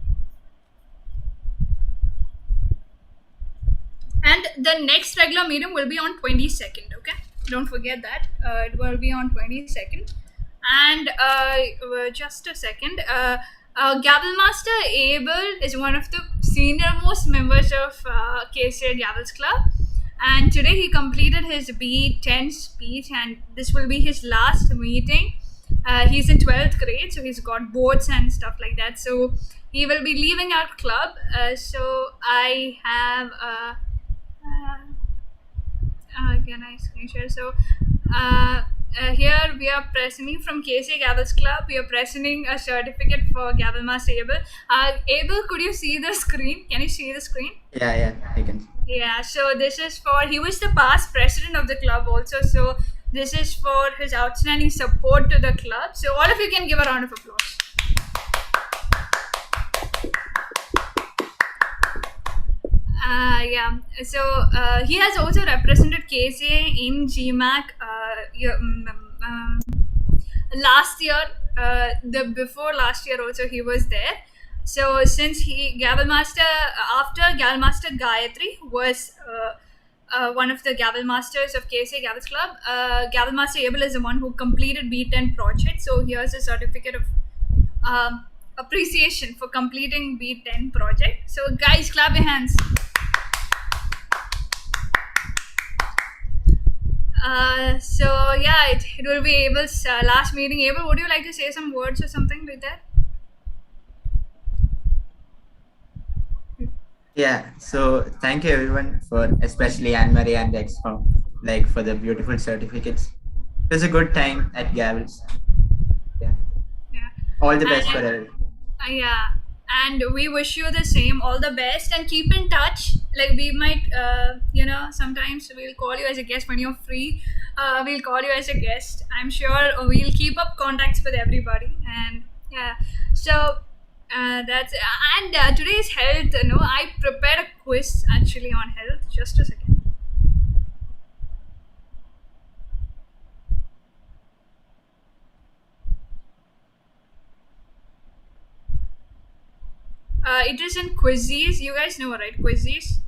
And the next regular meeting will be on 22nd. Okay, don't forget that. It will be on 22nd. And just a second. Gavel Master Abel is one of the senior most members of KCA Gavels Club, and today he completed his B10 speech, and this will be his last meeting. He's in 12th grade, so he's got boards and stuff like that. So he will be leaving our club. So I have can I screen share? So here we are presenting from KCA Gavels Club. We are presenting a certificate for Gavel Master Abel. Abel, could you see the screen? Can you see the screen? Yeah, I can. Yeah, so this is for, he was the past president of the club also. So this is for his outstanding support to the club. So all of you can give a round of applause. Yeah, so he has also represented KCA in GMAC last year. Before last year also he was there. So since Gavel Master, after Gavel Master Gayatri was one of the Gavel Masters of KCA Gavels Club, Gavel Master Abel is the one who completed B10 project. So here's a certificate of appreciation for completing B10 project. So guys, clap your hands. So yeah, it will be Abel's last meeting. Abel, would you like to say some words or something like that? Yeah, so thank you everyone for, especially Anne-Marie and the XCOM, like for the beautiful certificates. It was a good time at Gavels. Yeah. All the best for everyone. Yeah, and we wish you the same, all the best, and keep in touch. Like we might, sometimes we'll call you as a guest when you're free. We'll call you as a guest. I'm sure we'll keep up contacts with everybody. And yeah, so that's, and today's health. I prepared a quiz actually on health. Just a second. It is in Quizzes. You guys know, right? Quizzes.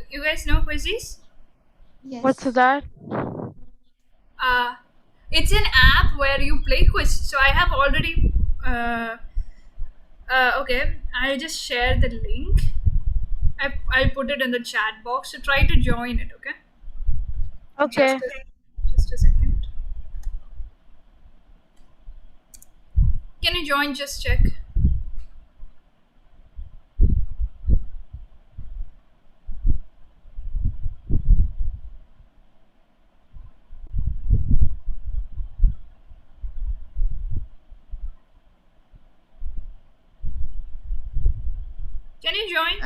You guys know Quizzes? Yes. What's that? It's an app where you play quiz. So I have already. Okay, I'll just share the link. I'll put it in the chat box. So try to join it. Okay. Okay. Just a second. Can you join? Just check. Can you join?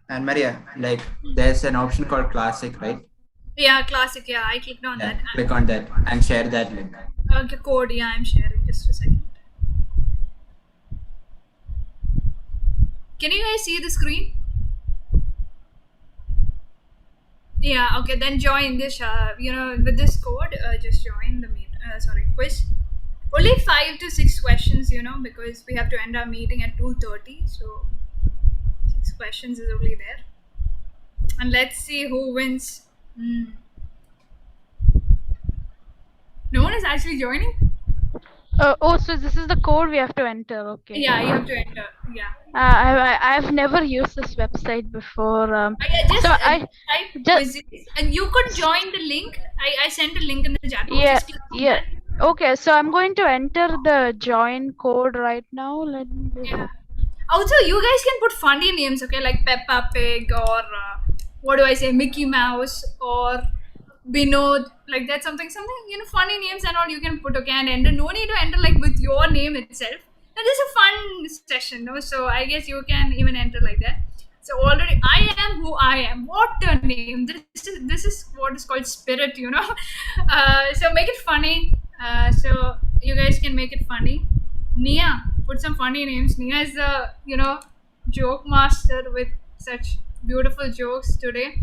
And Maria, like there's an option called Classic, right? Yeah, Classic. Yeah, I clicked on that. Click on that and share that link. Okay, code. Yeah, I'm sharing. Just a second. Can you guys see the screen? Yeah, okay, then join this, with this code, just join the quiz. Only 5 to 6 questions, because we have to end our meeting at 2:30. So 6 questions is only there. And let's see who wins. No one is actually joining? So this is the code we have to enter. Okay. Yeah, you have to enter. Yeah. I've never used this website before. And you could join the link. I sent a link in the chat box. Yeah. Okay, so I'm going to enter the join code right now. Yeah. Also, you guys can put funny names, okay, like Peppa Pig or Mickey Mouse or Binod, like that, something, funny names and all you can put, okay, and enter. No need to enter like with your name itself. And this is a fun session, no? So I guess you can even enter like that. So already, I am who I am. What a name! This is what is called spirit, So make it funny. So you guys can make it funny. Nia, put some funny names. Nia is the joke master with such beautiful jokes today.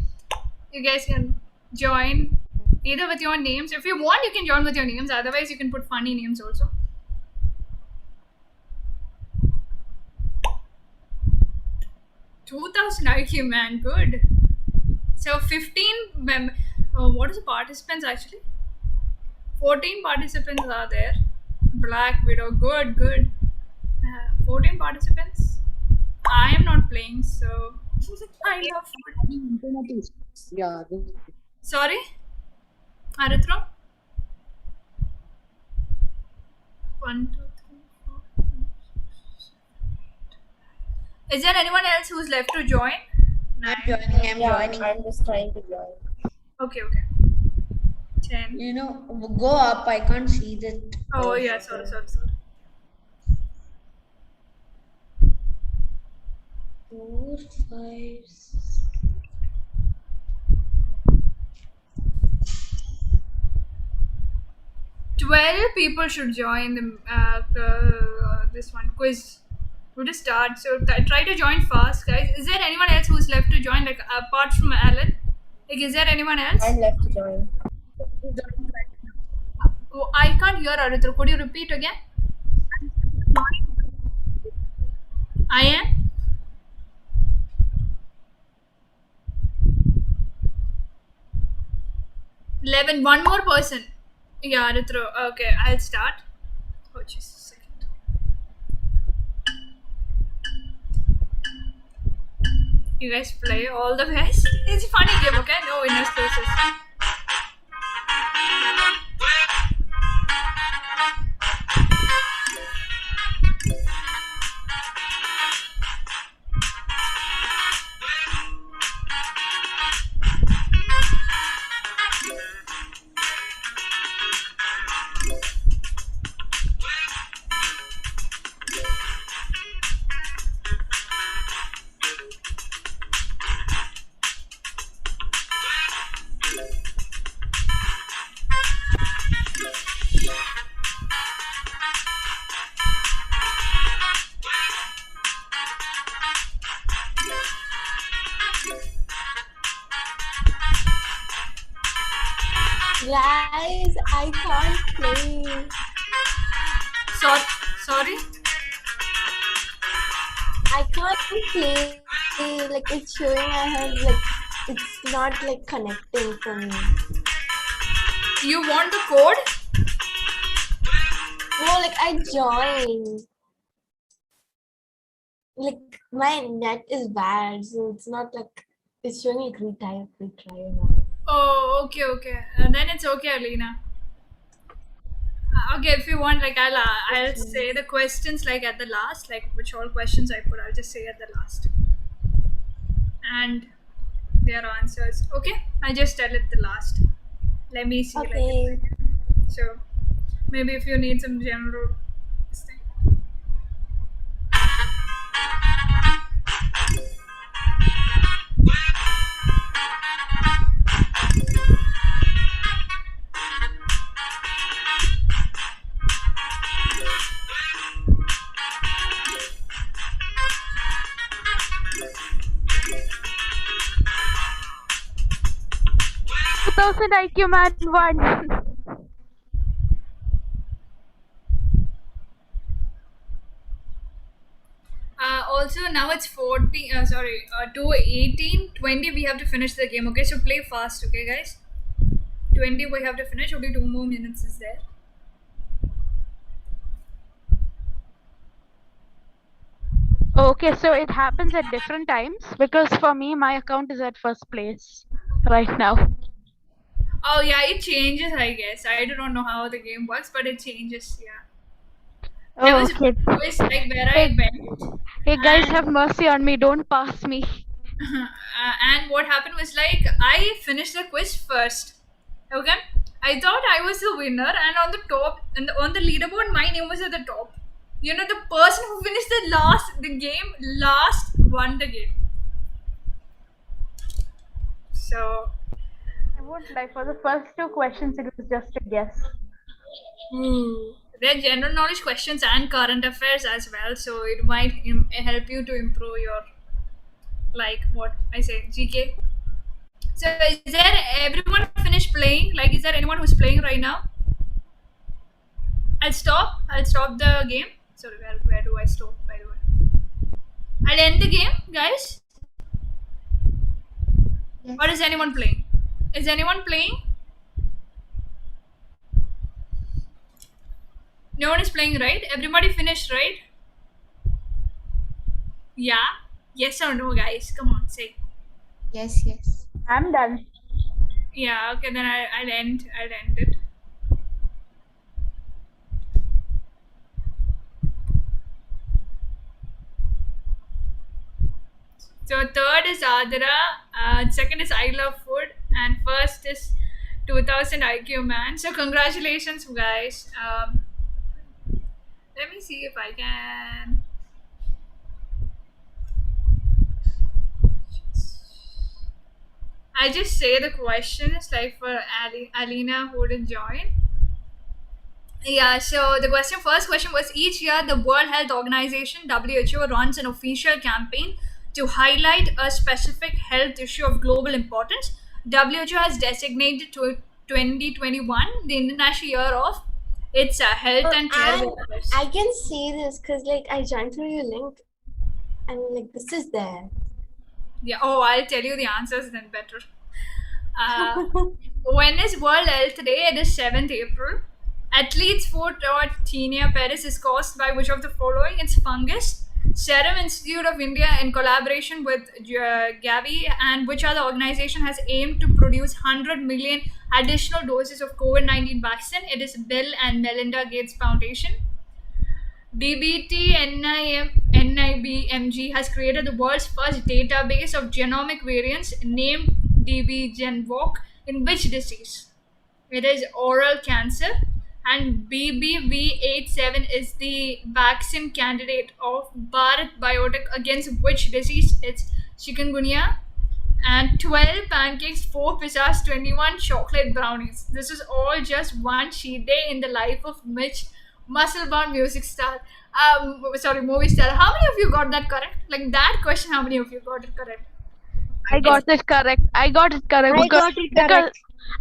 You guys can join either with your names. If you want, you can join with your names. Otherwise, you can put funny names also. 2000 IQ, man. Good. So 15 what is the participants actually? 14 participants are there. Black Widow. Good, good. 14 participants. I am not playing, so I love food. Yeah. Sorry? Arithro? 1, 2, 3, 4, 5, 6, 7, 8. Is there anyone else who's left to join? I'm joining. I'm joining. I'm just trying to join. Okay, okay. 10. You know, go up. I can't see that. Oh, yeah, sorry. 4, 5, 12 people should join the this one quiz. We'll just start. So try to join fast, guys. Is there anyone else who's left to join? Like apart from Alan, like is there anyone else? I'm left to join. Oh, I can't hear Arithro. Could you repeat again? I am. One more person. Yeah, Arithro. Okay, I'll start. Oh, just a second. You guys play all the best. It's a funny game, okay? No winners losers. Guys, I can't play. Sorry? I can't play. Like it's showing I have like it's not like connecting for me. You want the code? No, like I joined. Like my net is bad, so it's not like it's showing like retry now. Oh, okay. Then it's okay, Alina. Okay, if you want, like I'll say the questions like at the last, like which all questions I put, I'll just say at the last, and their answers. Okay, I'll just tell it the last. Let me see. Okay. So maybe if you need some general thing. 2000 IQ man won. Also now it's 40 to 18 20 we have to finish the game. Okay, so play fast. Okay guys, 20 we have to finish. Only 2 more minutes is there. Okay, so it happens at different times because for me my account is at first place right now. Oh yeah, it changes, I guess. I do not know how the game works, but it changes. Yeah. There was Okay. a quiz like where I went. Hey guys, have mercy on me. Don't pass me. And what happened was like I finished the quiz first. Okay, I thought I was the winner, and on the top and on the leaderboard, my name was at the top. You know, the person who finished the game last won the game. So I won't lie. For the first 2 questions, it was just a guess. They're general knowledge questions and current affairs as well, so it might help you to improve your, like what I say, GK. So is there everyone finished playing? Like, is there anyone who's playing right now? I'll stop the game. Sorry, where do I stop, by the way? I'll end the game, guys. Yes. Or is anyone playing? Is anyone playing? No one is playing, right? Everybody finished, right? Yeah? Yes or no, guys? Come on, say. Yes, yes. I'm done. Yeah, okay, then I'll end it. So third is Adra, second is I Love Food, and first is 2000 IQ Man. So congratulations, guys. Let me see if I can. I just say the questions like for Alina who didn't join. Yeah, so the first question was, each year the World Health Organization WHO runs an official campaign to highlight a specific health issue of global importance. WHO has designated to 2021 the International Year of its health and care And workers. I can see this because like I joined through your link and like this is there. Yeah, oh, I'll tell you the answers then better. When is World Health Day? It is 7th April. Athlete's foot or tinea pedis is caused by which of the following? It's fungus. Serum Institute of India, in collaboration with Gavi, and which other organization has aimed to produce 100 million additional doses of COVID-19 vaccine? It is Bill and Melinda Gates Foundation. DBT NIBMG has created the world's first database of genomic variants named DBGenVoc. In which disease? It is oral cancer. And BBV87 is the vaccine candidate of Bharat Biotech against which disease? It's chikungunya. And 12 pancakes, 4 pizzas, 21 chocolate brownies. This is all just one cheat day in the life of Mitch, muscle-bound music star. Movie star. How many of you got that correct? Like that question, how many of you got it correct? I got it correct. I got it correct because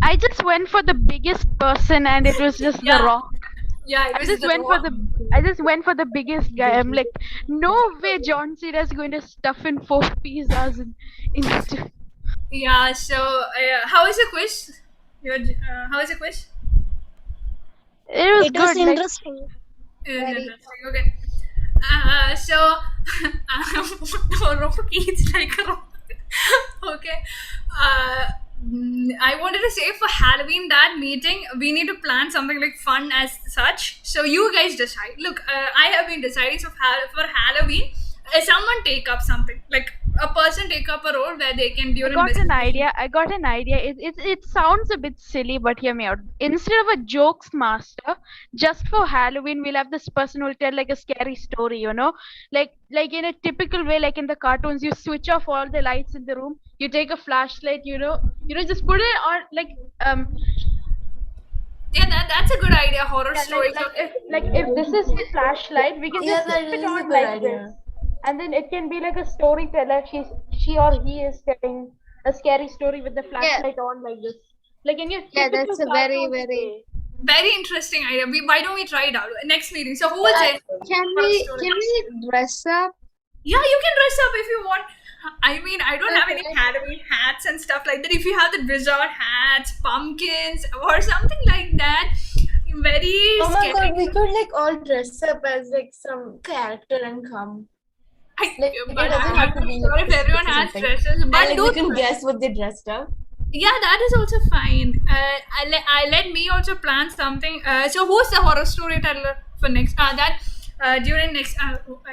I just went for the biggest person and it was just Yeah. The Rock. Yeah, it I was just The went Rock. I just went for the biggest guy. I'm like, no way John Cena is going to stuff in 4 pizzas in Yeah, so how is the quiz? How is the quiz? It was It was good. Like, interesting. Interesting. Okay. So Rock eats like a rock. Okay. I wanted to say for Halloween that meeting we need to plan something like fun as such. So you guys decide. Look, I have been deciding for Halloween. Someone take up something like a person take up a role where they can I during got business. I got an idea. It sounds a bit silly, but hear me out. Instead of a jokes master, just for Halloween, we'll have this person who'll tell like a scary story, you know? Like in a typical way, like in the cartoons, you switch off all the lights in the room, you take a flashlight, just put it on Yeah, that's a good idea. Horror story. if this is the flashlight, we can just that flip it is a on good like idea. this. And then it can be like a storyteller. She or he is telling a scary story with the flashlight on like this. Like in your typical that's a very, cartoon very way. Very interesting idea. Why don't we try it out next meeting? So who will say? Can we dress up? Yeah, you can dress up if you want. I mean, I don't have any Halloween hats and stuff like that. If you have the wizard hats, pumpkins, or something like that, very Oh my scary. god, we could like all dress up as like some character and come. Like it but doesn't I'm have to be not sure if everyone has dresses, but and do like, we can guess what they dressed up. yeah, that is also fine. I let me also plan something. So who's the horror storyteller for next? During next.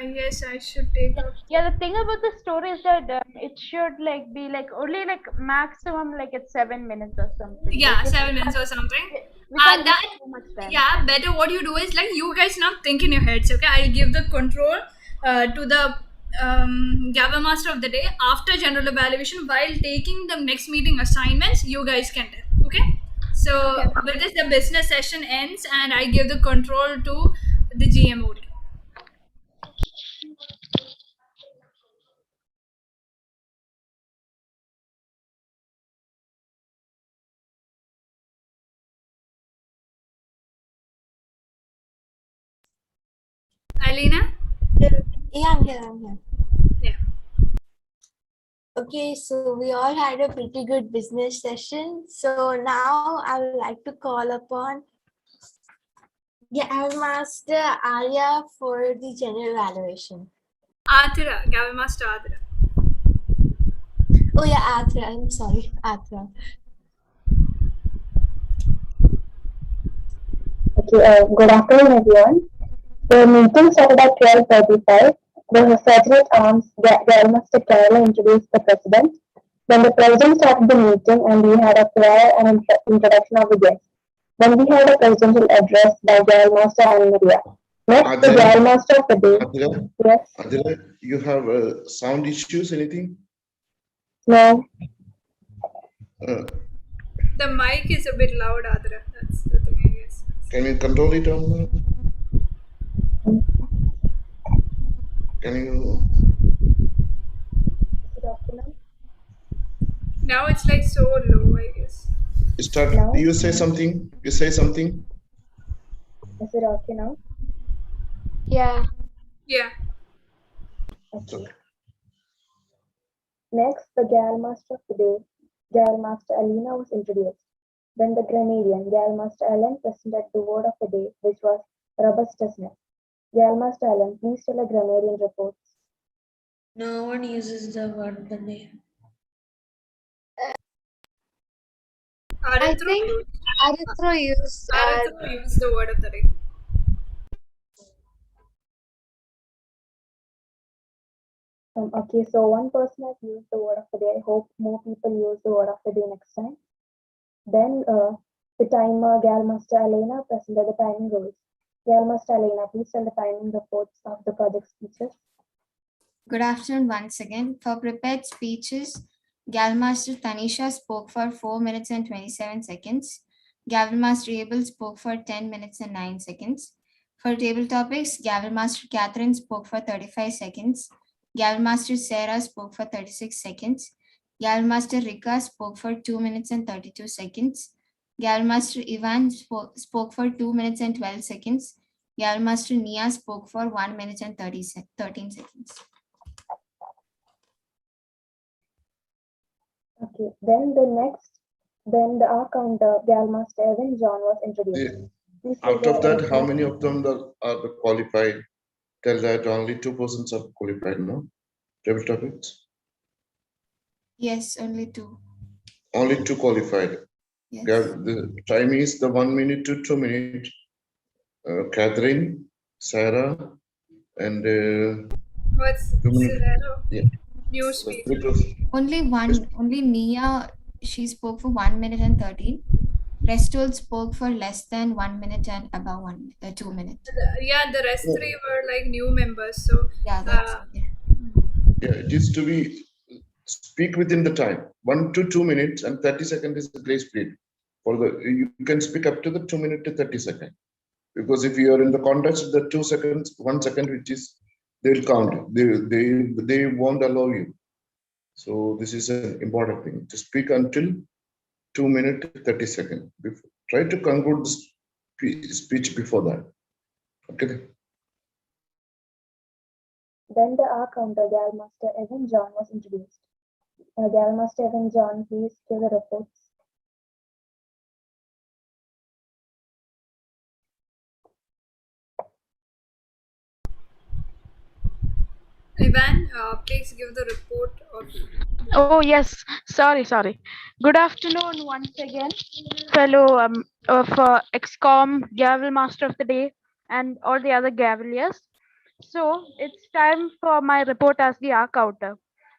Yes, I should take out. Yeah, the thing about the story is that it should like be like only like maximum like it's 7 minutes or something. Yeah, Like, 7 minutes or something. we can't That waste too much time. yeah, better what you do is like you guys now think in your heads. Okay, I'll give the control to the Gava Master of the day after general evaluation while taking the next meeting assignments. You guys can tell. Okay. So with this, the business session ends, and I give the control to the GMOD. Alina? Yeah, I'm here. Yeah. Okay, so we all had a pretty good business session. So now I would like to call upon Master Arya for the general evaluation. Athra, Gavin Master Athra. Oh yeah, Athra. I'm sorry, Athra. Okay, good afternoon, everyone. The meeting started at 12:35. The Surgeon at Arms, Master Kerala, introduced the President. Then the President started the meeting and we had a prayer and introduction of the guests. Then we had a presidential address by Master Anne Maria. Next, the Master of the day. Adila, Yes. Adila, you have sound issues, anything? No. The mic is a bit loud, Adra. That's the thing, I guess. Can you control it on? Can you? Now it's like so low, I guess. Start. No. You say something. You say something. Is it okay now? Yeah. Yeah. Okay. Next, the Gal Master of the day, Gal Master Alina, was introduced. Then the grammarian, Gal Master Ellen, presented the word of the day, which was robustness. Gal Master Ellen, please tell a grammarian reports. No one uses the word of the day. I think Arithro used the word of the day. Okay, so one person has used the word of the day. I hope more people use the word of the day next time. Then the timer, Gal Master Elena, presented the timing rules. Gal Master Elena, please tell the timing reports of the project speeches. Good afternoon once again. For prepared speeches, Galmaster Tanisha spoke for 4 minutes and 27 seconds. Gavelmaster Abel spoke for 10 minutes and 9 seconds. For table topics, Gavelmaster Catherine spoke for 35 seconds. Gavelmaster Sarah spoke for 36 seconds. Gavelmaster Rika spoke for 2 minutes and 32 seconds. Gavelmaster Ivan spoke for 2 minutes and 12 seconds. Gavelmaster Nia spoke for 1 minute and 13 seconds. Okay, then the R counter, Gal Master Evan John was introduced. Please Out take of a that, how report. many of them are qualified? Tell that only 2 persons are qualified, no? Table topics? Yes, only 2. Only 2 qualified. Yes. The time is the 1 minute to 2 minutes. Catherine, Sarah, and What's 2 minutes. Zero? Yeah. New So speech. 3 persons. Only Nia, she spoke for 1 minute and 13. Rest all spoke for less than 1 minute and above 2 minutes. Yeah, the rest three were like new members. So yeah, that's Yeah, it is to be speak within the time 1 to 2 minutes, and 30 seconds is the grace period. For the you can speak up to the 2 minute to 30 seconds, because if you are in the context of the 2 seconds, 1 second, which is they will count. They won't allow you. So this is an important thing to speak until 2 minutes 30 seconds. Try to conclude the speech before that. Okay. Then the R counter, Gal Master Evan John was introduced. Gal Master Evan John, please give the reports. Ivan, please give the report of. Oh yes, sorry. Good afternoon once again, fellow of XCOM Gavel Master of the Day and all the other Gaveliers. So it's time for my report as the R counter.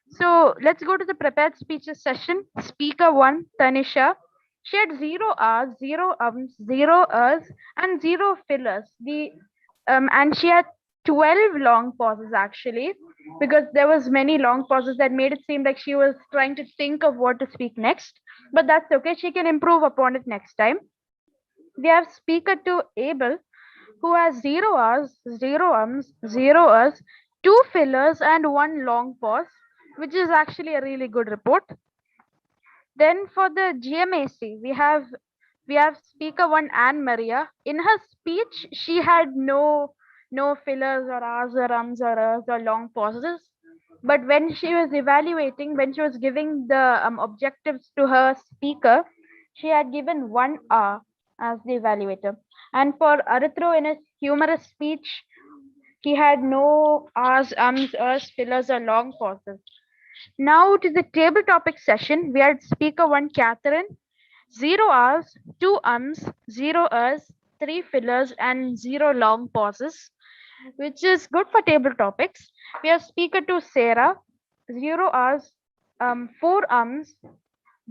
So let's go to the prepared speeches session. Speaker 1, Tanisha. She had 0 R's, 0 ums, 0 ers, and 0 fillers. And she had 12 long pauses actually, because there was many long pauses that made it seem like she was trying to think of what to speak next. But that's okay. She can improve upon it next time. We have speaker 2, Abel, who has 0 R's, 0 ums, 0 ers, 2 fillers, and 1 long pause, which is actually a really good report. Then for the GMAC, we have speaker 1, Anne Maria. In her speech, she had no fillers or R's or ums or ers or long pauses. But when she was evaluating, when she was giving the objectives to her speaker, she had given 1 hour as the evaluator. And for Arithro, in his humorous speech, he had no ahs, ums, fillers, or long pauses. Now to the table topic session, we had speaker 1, Catherine, 0 hours, 2 ums, 0 ers, 3 fillers, and 0 long pauses, which is good for table topics. We have speaker 2, Sarah, 0 hours, 4 ums,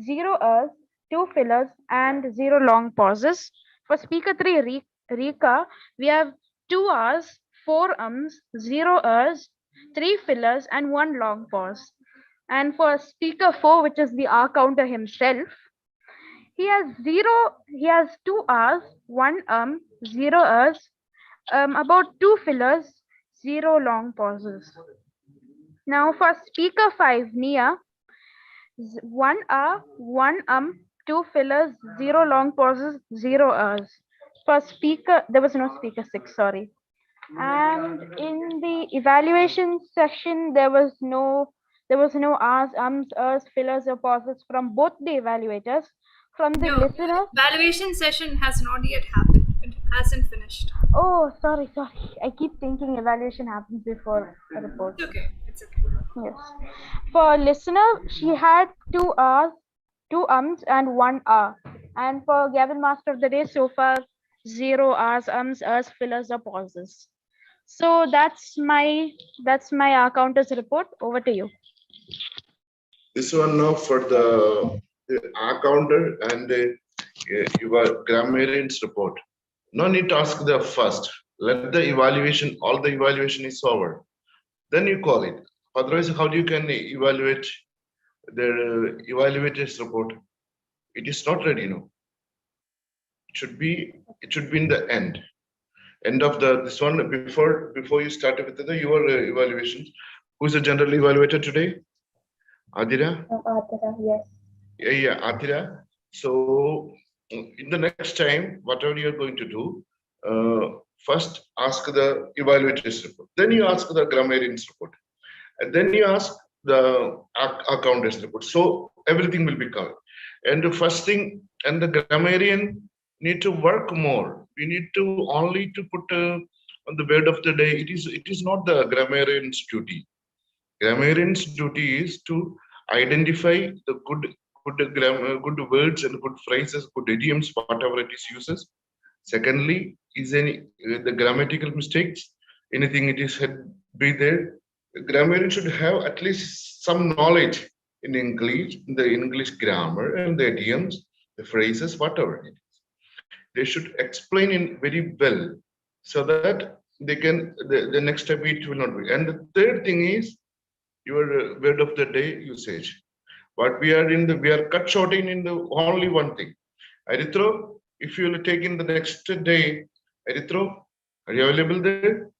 0 ers, 2 fillers, and 0 long pauses. For speaker 3, Rika, we have 2 hours, 4 ums, 0 ers, 3 fillers, and 1 long pause. And for speaker 4, which is the R counter himself, he has 2 hours, 1 0 ers, about 2 fillers, 0 long pauses. Now for speaker 5, Nia, 1 hour, 1 2 fillers, 0 long pauses, 0 ers. For speaker, there was no speaker 6, sorry. And in the evaluation section, there was no ahs, ums, ers, fillers, or pauses from both the evaluators. From the listener, evaluation session has not yet happened. It hasn't finished. Oh, sorry. I keep thinking evaluation happens before a report. It's okay. It's okay. Yes. For listener, she had 2 hours, 2 ums, and 1 hour. And for Gavin Master of the Day, so far, 0 hours, ums, ers, fillers, or pauses. So that's my counters report. Over to you. This one now for the R counter and your grammarian's report. No need to ask the first. Let the evaluation, all the evaluation is over. Then you call it. Otherwise, how do you can evaluate the evaluator's report? It is not ready, no. It should be in the end. End of this one before you start with your evaluations. Who is the general evaluator today? Adira? Adira, yes. Yeah, Adira. So in the next time, whatever you're going to do, first ask the evaluator's report. Then you ask the grammarian's report. And then you ask the accountant's report. So everything will be covered. And the first thing, and the grammarian need to work more. We need to only to put on the word of the day. It is not the grammarian's duty. Grammarian's duty is to identify the good words and good phrases, good idioms, whatever it is uses. Secondly, is any the grammatical mistakes, anything it is said be there. The grammarian should have at least some knowledge in English, the English grammar and the idioms, the phrases, whatever it is. They should explain it very well so that they can the next step it will not be. And the third thing is your word of the day usage. But we are cut short in the only one thing. Arithro, if you will take in the next day, Arithro, are you available there?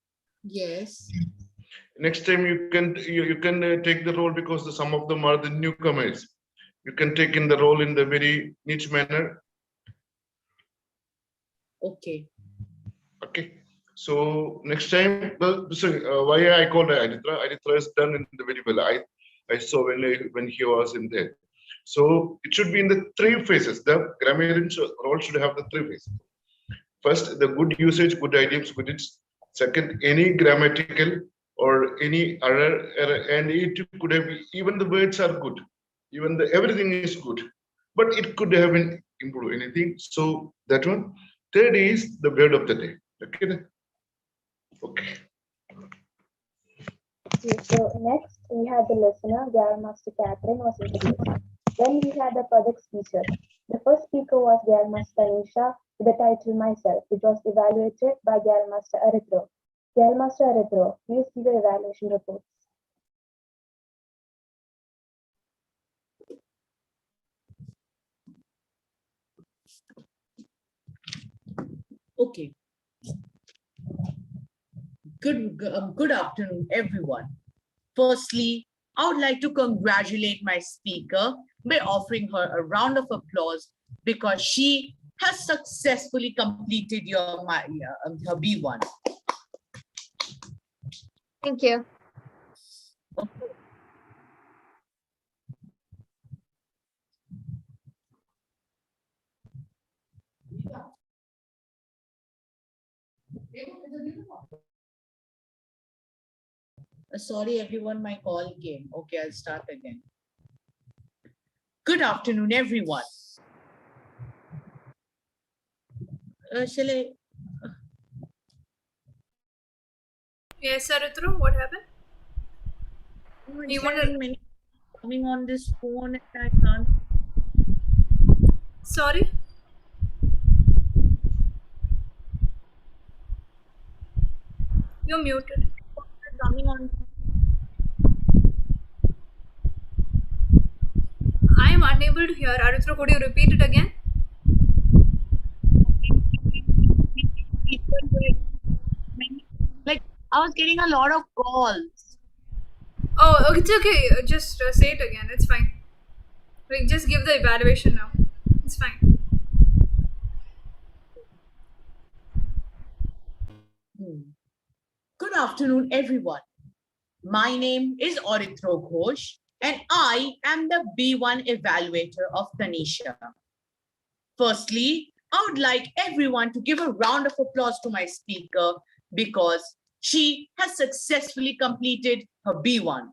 Yes. Next time you can take the role because some of them are the newcomers. You can take in the role in the very niche manner. Okay. Okay. So next time, why I called Arithra? Arithra is done in the very well. I saw when he was in there. So it should be in the 3 phases. The grammarian role should have the 3 phases. First, the good usage, good idioms, good it's. Second, any grammatical or any error, and it could have even the words are good, even everything is good, but it could have been improved. Anything. So that one. Third is the word of the day. Okay. Okay. Okay, so next we had the listener, Gavin Master Catherine was introduced. Then we had the project speaker. The first speaker was Gavin Master Anisha with the title Myself, which was evaluated by Gavin Master Arithro. Gavin Master Arithro, please give your evaluation reports. Okay. Good afternoon, everyone. Firstly, I would like to congratulate my speaker by offering her a round of applause because she has successfully completed her B1. Thank you. Okay. Sorry, everyone, my call came. Okay, I'll start again. Good afternoon, everyone. Shall I? Yes, Sarithru, what happened? You want to coming on this phone and I can't. Sorry? You're muted. Coming on. I am unable to hear. Arithra, could you repeat it again? Like, I was getting a lot of calls. Oh, it's okay. Just say it again. It's fine. Like, just give the evaluation now. It's fine. Good afternoon, everyone. My name is Arithro Ghosh, and I am the B1 evaluator of Tanisha. Firstly, I would like everyone to give a round of applause to my speaker because she has successfully completed her B1.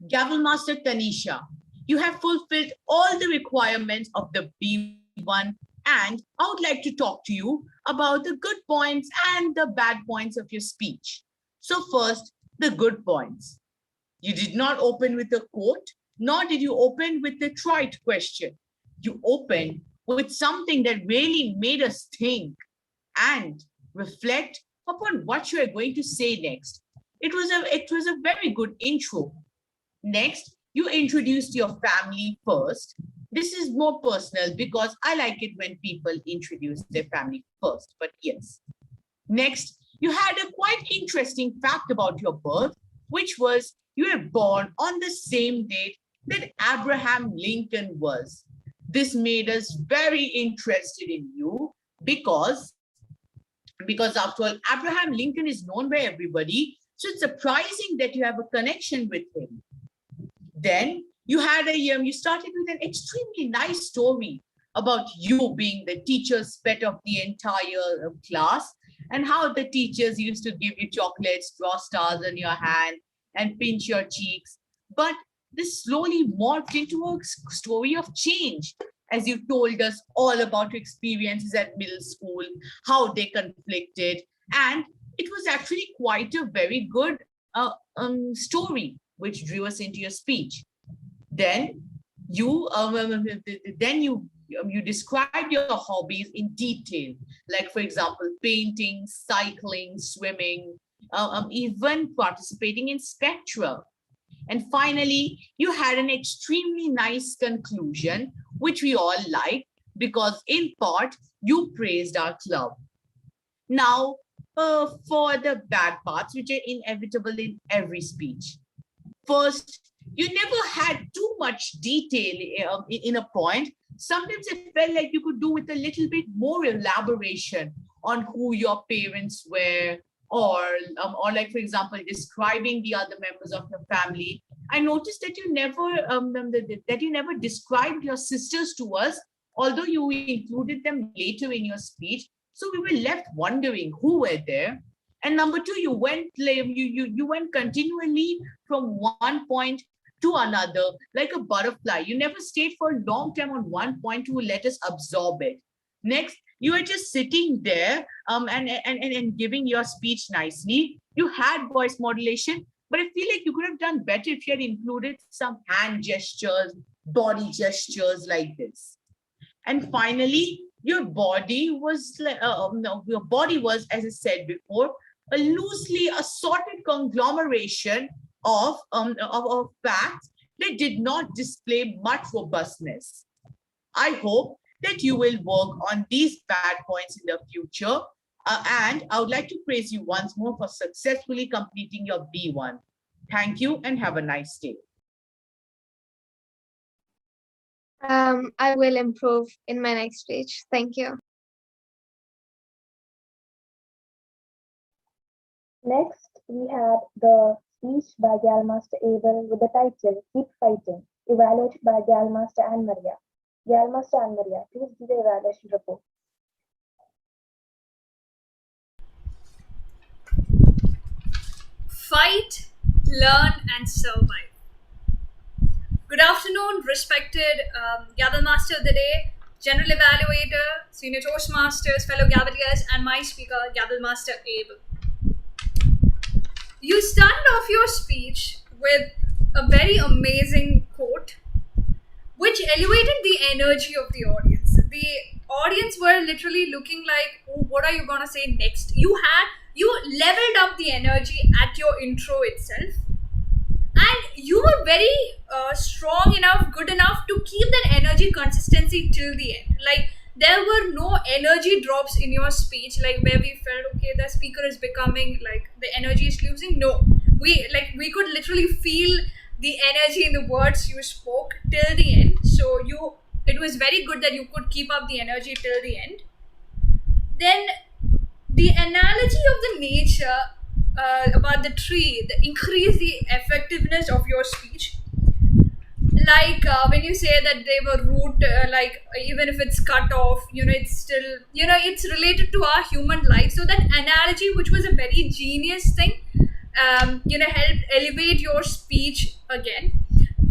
Gavel Master Tanisha, you have fulfilled all the requirements of the B1, and I would like to talk to you about the good points and the bad points of your speech. So first, the good points. You did not open with a quote, nor did you open with the trite question. You opened with something that really made us think and reflect upon what you are going to say next. It was a very good intro. Next, you introduced your family first. This is more personal because I like it when people introduce their family first, but yes. Next, you had a quite interesting fact about your birth, which was you were born on the same date that Abraham Lincoln was. This made us very interested in you because after all, Abraham Lincoln is known by everybody, so it's surprising that you have a connection with him. Then you started with an extremely nice story about you being the teacher's pet of the entire class and how the teachers used to give you chocolates, draw stars on your hand, and pinch your cheeks. But this slowly morphed into a story of change as you told us all about your experiences at middle school, how they conflicted, and it was actually quite a very good story which drew us into your speech. Then you described your hobbies in detail, like for example, painting, cycling, swimming, even participating in spectra. And finally, you had an extremely nice conclusion, which we all liked because in part, you praised our club. Now, for the bad parts, which are inevitable in every speech. First, you never had too much detail in a point. Sometimes it felt like you could do with a little bit more elaboration on who your parents were, or like, for example, describing the other members of your family. I noticed that you never described your sisters to us, although you included them later in your speech. So we were left wondering who were there. And number two, you went continually from one point to another like a butterfly. You never stayed for a long time on one point to let us absorb it. Next, you were just sitting there and giving your speech nicely. You had voice modulation, but I feel like you could have done better if you had included some hand gestures, body gestures like this. And finally, your body was, as I said before, a loosely assorted conglomeration of facts that did not display much robustness. I hope that you will work on these bad points in the future. And I would like to praise you once more for successfully completing your B1. Thank you and have a nice day. I will improve in my next speech. Thank you. Next, we had the speech by Galmaster Abel with the title Keep Fighting, evaluated by Galmaster Anne Maria. Galmaster Anne Maria, please give the evaluation report. fight, learn, and survive. Good afternoon, respected Gavel Master of the Day, General Evaluator, Senior Toastmasters, fellow Gaveliers, and my speaker, Gavel Master Abel. You started off your speech with a very amazing quote, which elevated the energy of the audience. The audience were literally looking like, oh, what are you gonna say next? You leveled up the energy at your intro itself, and you were very strong enough, good enough to keep that energy consistency till the end. Like, there were no energy drops in your speech, like where we felt, okay, the speaker is becoming like the energy is losing. No, we could literally feel the energy in the words you spoke till the end. So it was very good that you could keep up the energy till the end. Then the analogy of the nature about the tree, increase the effectiveness of your speech. Like when you say that they were root, like even if it's cut off, it's still, it's related to our human life. So that analogy, which was a very genius thing, helped elevate your speech again.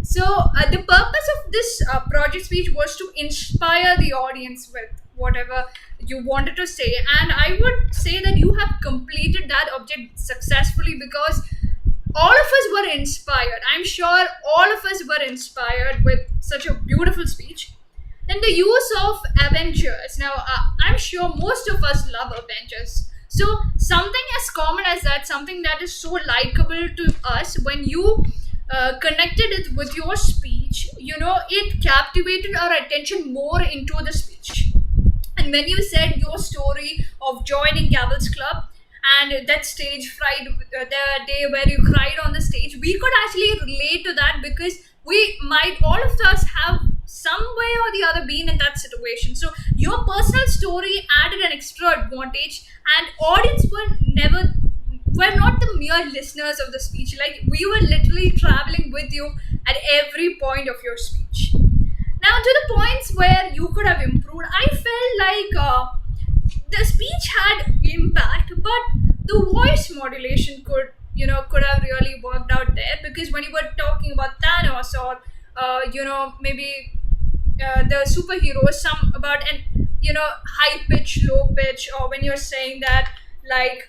So the purpose of this project speech was to inspire the audience with whatever you wanted to say, and I would say that you have completed that object successfully, because all of us were inspired. I'm sure all of us were inspired with such a beautiful speech. Then the use of Avengers. Now, I'm sure most of us love Avengers. So something as common as that, something that is so likable to us, when you connected it with your speech, it captivated our attention more into the speech. And when you said your story of joining Gavel's Club and that stage fright, the day where you cried on the stage, we could actually relate to that, because we might, all of us have some way or the other been in that situation. So your personal story added an extra advantage, and audience were not the mere listeners of the speech. Like, we were literally traveling with you at every point of your speech. Now, to the points where you could have improved, I felt like the speech had impact, but the voice modulation could have really worked out there, because when you were talking about Thanos or maybe the superheroes, some about an high pitch, low pitch, or when you're saying that, like,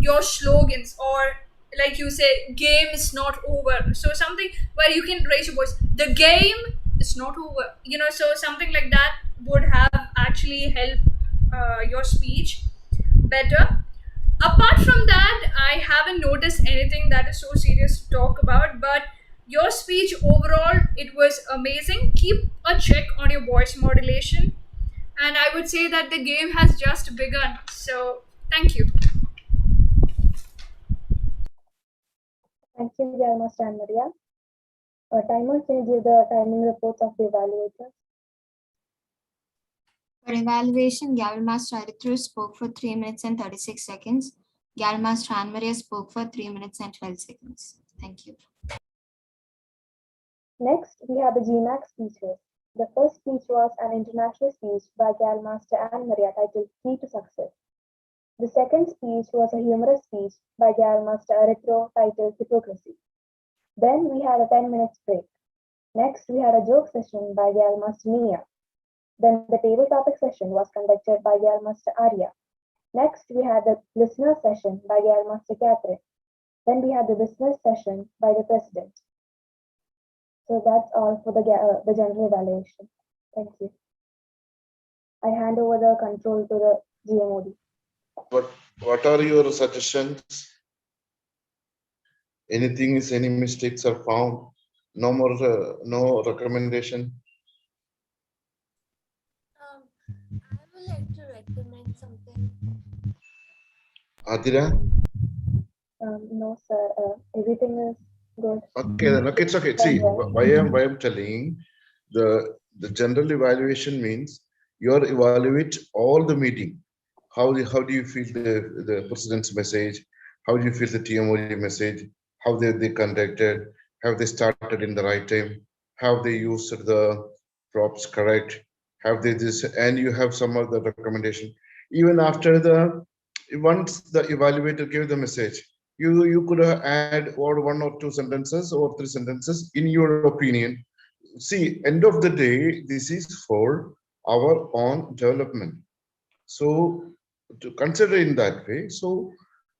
your slogans, or like you say, game is not over, so something where you can raise your voice, the game is not over, so something like that would have actually helped your speech better. Apart from that, I haven't noticed anything that is so serious to talk about, but your speech overall, it was amazing. Keep a check on your voice modulation, and I would say that the game has just begun. So thank you. Thank you, Master and Maria. Timer, can you give the timing reports of the evaluators? For evaluation, Gavel Master Arithro spoke for 3 minutes and 36 seconds. Gavel Master Anne Maria spoke for 3 minutes and 12 seconds. Thank you. Next, we have the GMAC speeches. The first speech was an international speech by Gavel Master Anne Maria titled Key to Success. The second speech was a humorous speech by Gavel Master Arithro titled Hypocrisy. Then we had a 10-minute break. Next, we had a joke session by Gavel Master Mia. Then the table topic session was conducted by Gavel Master Arya. Next, we had the listener session by Gavel Master Catherine. Then we had the listener session by the president. So that's all for the general evaluation. Thank you. I hand over the control to the GMOD. What are your suggestions? Any mistakes are found? No more, no recommendation? I would like to recommend something. Adira? No, sir. Everything is good. Okay, then. Okay, it's okay. See, why I'm telling, the general evaluation means you evaluate all the meeting. How do you feel the president's message? How do you feel the TMOD message? How they conducted? Have they started in the right time? Have they used the props correct? Have they this? And you have some of the recommendation. Even after once the evaluator gave the message, you could add or 1 or 2 sentences or 3 sentences in your opinion. See, end of the day, this is for our own development. So to consider in that way, so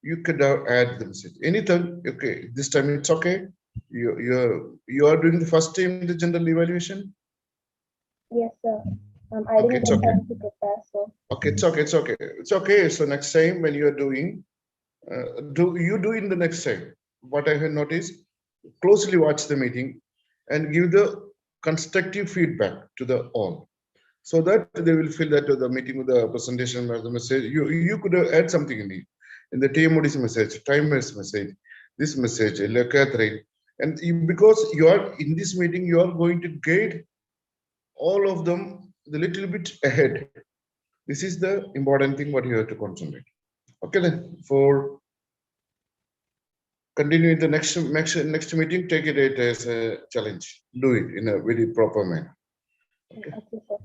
you could add the message. Anything, okay, this time it's okay. You are doing the first time the general evaluation? Yes, sir. I Okay, didn't it's get okay. time to prepare, so. Okay, it's okay, it's okay. It's okay. So next time when you are doing, do in the next time. What I have noticed, closely watch the meeting and give the constructive feedback to the all, so that they will feel that the meeting with the presentation or the message, you could add something in the TMOD's message, timer's message, this message, and because you are in this meeting, you are going to guide all of them a little bit ahead. This is the important thing what you have to concentrate. Okay, then for continue the next meeting, take it as a challenge. Do it in a very proper manner. Okay. Okay, sir.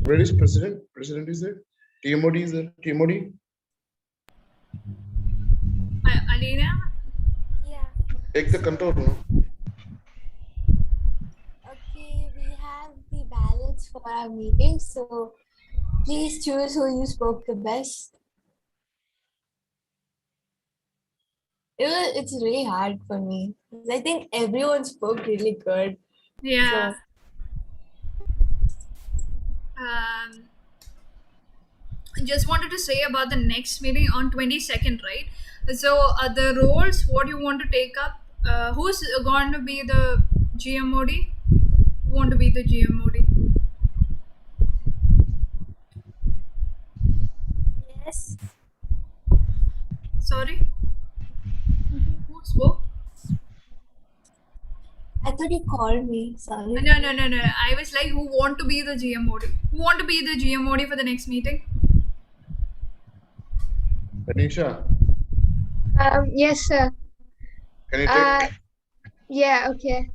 Where is president? President is there? TMOD is there? TMOD? Alina? Yeah. Take the control, no? Okay, we have the ballots for our meeting, so please choose who you spoke the best. It's really hard for me. I think everyone spoke really good. Yeah. So, Just wanted to say about the next meeting on 22nd, right? So the roles, what you want to take up, who's going to be the GMOD? Who want to be the GMOD? yes. Sorry? Who spoke? I thought you called me. Sorry. No. I was like, who want to be the GMOD? Who want to be the GMOD for the next meeting? Tanisha, Yes, sir. can you take? Yeah, okay.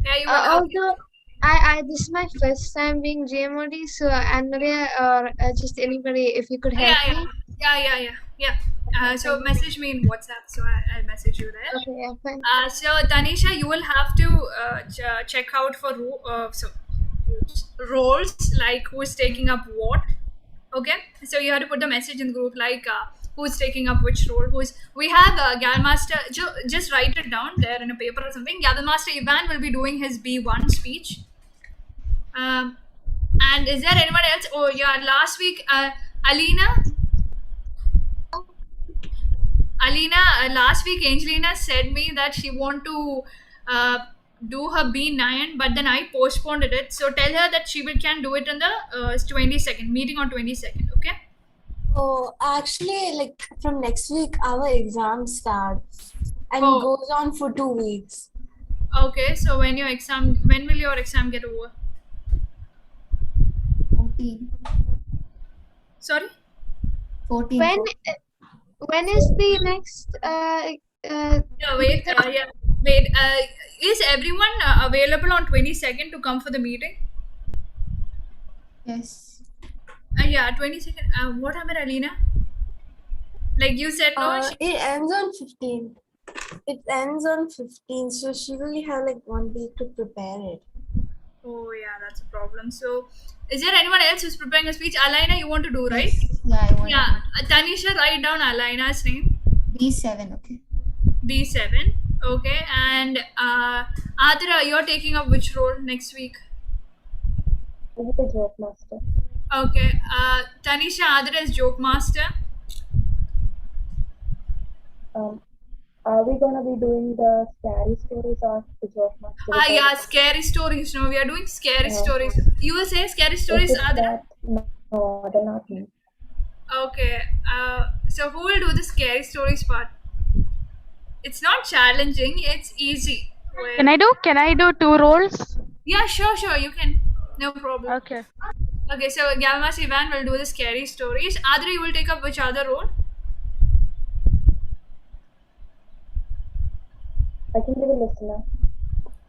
Yeah, you Although I this is my first time being GMOD, so Andrea or just anybody, if you could help me. Yeah. So message me in WhatsApp, so I'll message you there. Okay, yeah, fine. So Tanisha, you will have to check out for roles, like who's taking up what. Okay, so you have to put the message in the group, like who's taking up which role. We have Gal Master. Just write it down there in a paper or something. Gal Master Ivan will be doing his B1 speech. And is there anyone else? Oh yeah, last week Alina, last week Angelina said me that she want to do her B9, but then I postponed it. So tell her that she can do it on the 22nd meeting on 22nd. Okay. Oh, actually, like from next week, our exam starts and goes on for 2 weeks. Okay. So when will your exam get over? 14. Sorry. 14. When is the next? No, wait. Wait. Is everyone available on 22nd to come for the meeting? Yes. Yeah, 22nd. What happened, Alina? Like you said, no. It ends on 15th. It ends on 15th, so she will have like 1 week to prepare it. Oh yeah, that's a problem. So, is there anyone else who's preparing a speech? Alina, you want to do, right? Yeah, I want Yeah. Tanisha, write down Alina's name. B7, okay. B7. Okay. And Adra, you're taking up which role next week? Is it a joke master? Okay. Tanisha, Adra is joke master. Are we gonna be doing the scary stories or the joke master? Yeah, scary stories. No, we are doing scary stories. You will say scary stories, Is it Adra? that? No, they're not me. Okay. So who will do the scary stories part? It's not challenging. It's easy. Can I do 2 roles? Yeah, sure. You can. No problem. Okay. Okay, so Galmas Ivan will do the scary stories. Adri, you will take up which other role? I can be the listener.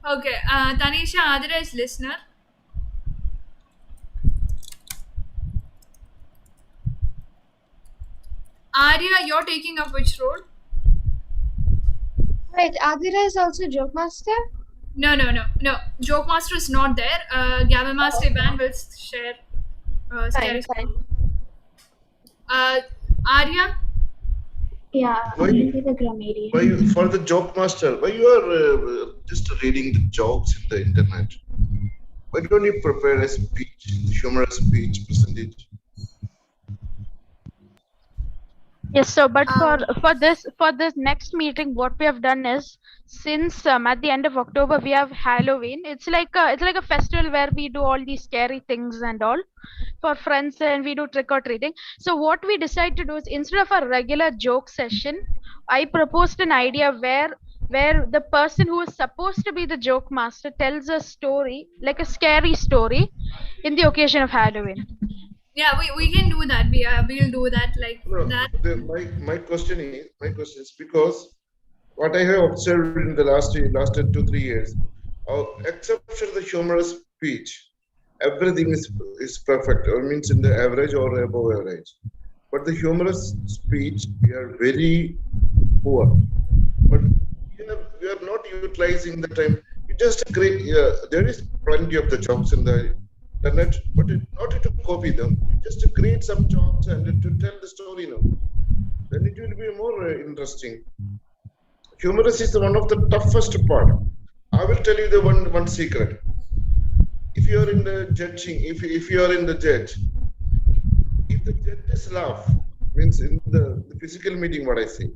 Okay, Tanisha, Adira is listener. Arya, you're taking up which role? Wait, Adira is also joke master? No. Joke Master is not there. Gavel Master Ivan will share scary Fine. Arya? Yeah, Why I you- will be the grammarian. Why you, for the joke master, why you are just reading the jokes in the internet? Why don't you prepare a speech, humorous speech, percentage? Yes, sir. But for this next meeting, what we have done is, since at the end of October we have Halloween. It's like a festival where we do all these scary things and all for friends, and we do trick or treating. So what we decided to do is, instead of a regular joke session, I proposed an idea where the person who is supposed to be the joke master tells a story, like a scary story, in the occasion of Halloween. Yeah, we can do that. We'll do that like No, that. my question is because what I have observed in the last 2-3 years, except for the humorous speech, everything is perfect, or means in the average or above average. But the humorous speech, we are very poor. But we are not utilizing the time. You just create. There is plenty of the jokes in the internet, but not to copy them. Just to create some jokes and to tell the story now. Then it will be more interesting. Humorous is one of the toughest part. I will tell you the one secret. If you are in the judging, if you are in the judge, if the judges laugh, means in the physical meeting, what I say,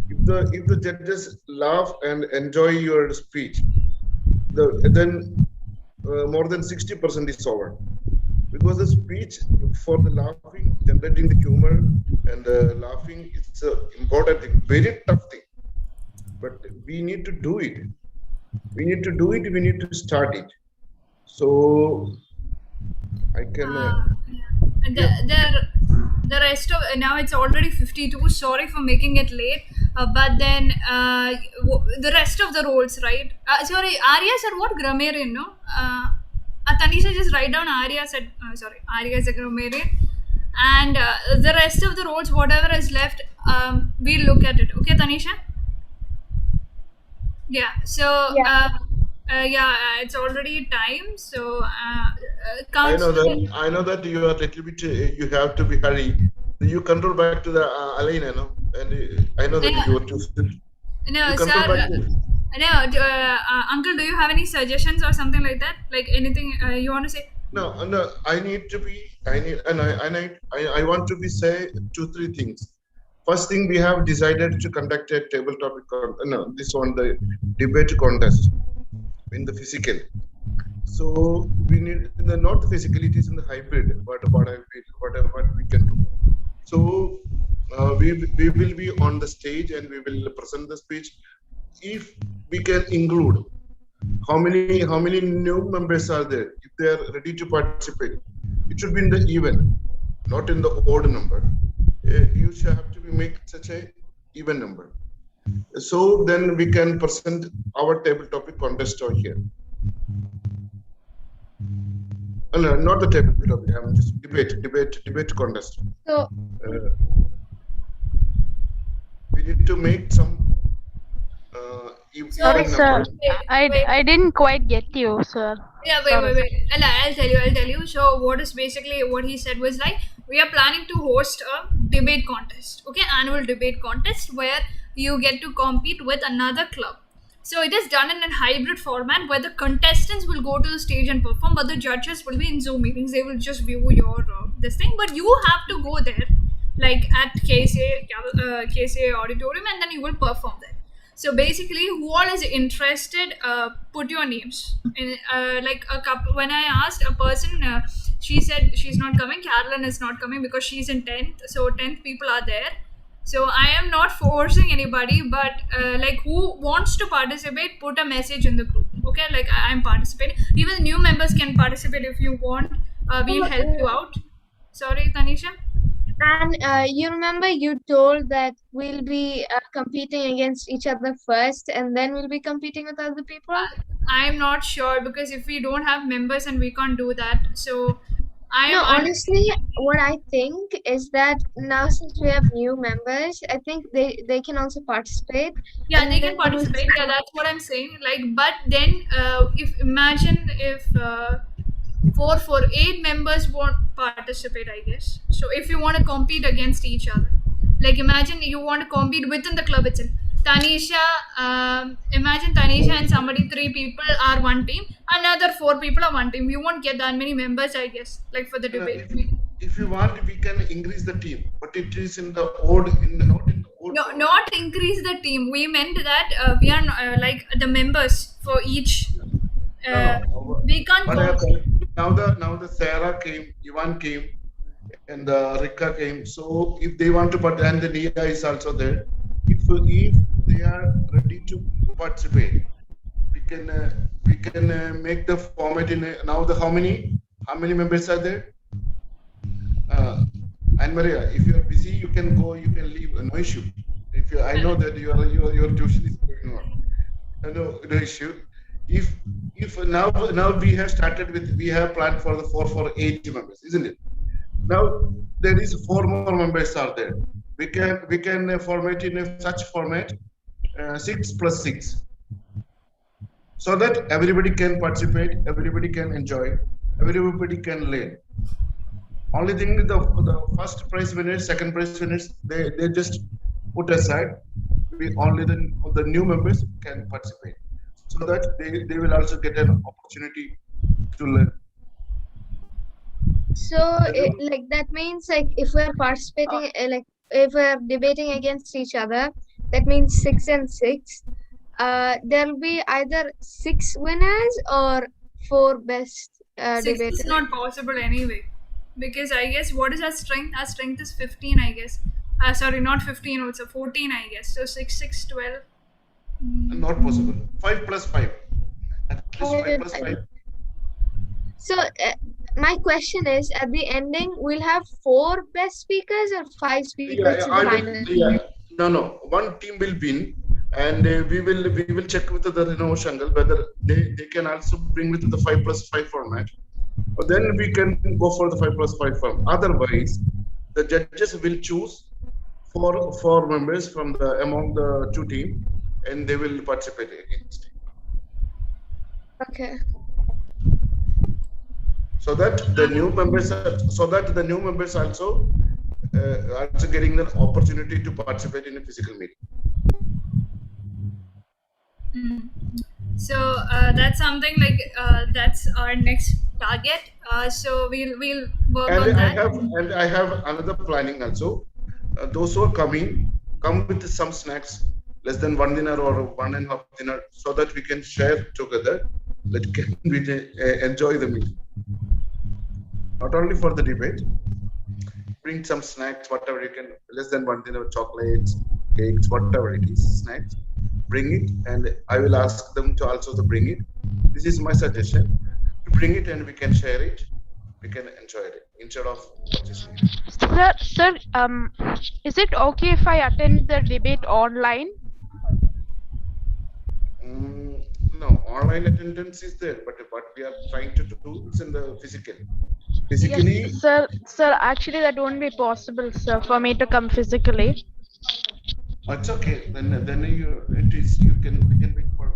if the judges laugh and enjoy your speech, then more than 60% is over, because the speech for the laughing, generating the humor and laughing, it's an important thing, very tough thing. But we need to do it. We need to start it. So I can. The rest of now it's already 52. Sorry for making it late. But then the rest of the roles, right? Sorry, Arya said what? Grammarian, no? Tanisha, just write down Arya said. Arya is a grammarian. And the rest of the roles, whatever is left, we'll look at it. Okay, Tanisha? Yeah. So it's already time. So I know that you are a little bit. You have to be hurry. You control back to the Alina, no? And I know that you are too. No, You control sir. back to- Uncle, do you have any suggestions or something like that? Like anything you want to say? No. I need to be. I want to be say 2-3 things. First thing, we have decided to conduct a table topic. This one, the debate contest in the physical. So we need not the physical. It is in the hybrid. What we can do. So we will be on the stage and we will present the speech. If we can include how many new members are there, if they are ready to participate, it should be in the even, not in the odd number. You should have to make such a even number. So then we can present our table topic contest over here. No, not the table topic. I'm just debate contest. So We need to make some. Sorry, even sir. number. I didn't quite get you, sir. Yeah, wait. I'll tell you. So what he said was like, we are planning to host a debate contest, okay, annual debate contest where you get to compete with another club. So it is done in a hybrid format where the contestants will go to the stage and perform, but the judges will be in Zoom meetings. They will just view your this thing, but you have to go there, like at KSA auditorium, and then you will perform there. So basically, who all is interested, put your names. Like a couple, when I asked a person, she said she's not coming. Carolyn is not coming because she's in 10th. So 10th people are there. So I am not forcing anybody, but like who wants to participate, put a message in the group. Okay, like I'm participating. Even new members can participate if you want. We'll help you out. Sorry, Tanisha. And you remember you told that we'll be competing against each other first and then we'll be competing with other people? I'm not sure because if we don't have members and we can't do that, so I No, am. honestly, what I think is that now since we have new members, I think they can also participate. Yeah, and they can then we'll participate. see. Yeah, that's what I'm saying. Like, but then if imagine if 8 members won't participate, I guess. So if you want to compete against each other, like imagine you want to compete within the club itself. Tanisha, imagine Tanisha and somebody, 3 people are one team, another 4 people are one team. You won't get that many members, I guess, like for the debate. If you want, we can increase the team, but it is in the old, not in the old. No, not increase the team. We meant that we are like the members for each. We can't What go. happened? Now the Sarah came, Ivan came, and Rika came. So if they want to, and the Nia is also there. If they are ready to participate, we can make the format in now. How many members are there? And Maria, if you are busy, you can go. You can leave. No issue. If you, I know that your tuition is going on. No issue. If now we have started with, we have planned for the 8 members, isn't it? Now there is 4 more members are there. We can format in such format 6 plus 6, so that everybody can participate, everybody can enjoy, everybody can learn. Only thing is the first prize winners, second prize winners, they just put aside. Only the new members can participate, so that they will also get an opportunity to learn. So like that means like if we're participating, like if we're debating against each other, that means 6 and 6. There'll be either 6 winners or 4 best 6 debaters. is not possible anyway, because I guess what is our strength? Our strength is 15, I guess. Sorry, not 15, also 14, I guess. So 6, 12. Not possible. 5 plus 5. At least 5 plus 5. So my question is, at the ending, we'll have 4 best speakers or 5 speakers in the final? No. One team will win, and we will check with the Shangal whether they can also bring with the 5 plus 5 format. But then we can go for the 5 plus 5 format. Otherwise, the judges will choose 4 members from among the 2 teams, and they will participate against. Okay. So that the new members also getting the opportunity to participate in a physical meeting. So that's something like that's our next target. So we'll work on that. I have another planning also. Those who are come with some snacks, less than 1 dinner or 1.5 dinner, so that we can share together. We enjoy the meeting. Not only for the debate. Bring some snacks, whatever you can, less than 1 dinner, chocolates, cakes, whatever it is, snacks. Bring it, and I will ask them to also bring it. This is my suggestion. Bring it, and we can share it. We can enjoy it instead of purchasing it. Sir, is it okay if I attend the debate online? No, online attendance is there, but what we are trying to do is in the physical. Physically, Yes, sir, actually that won't be possible, sir, for me to come physically. it's okay. Then you can wait for.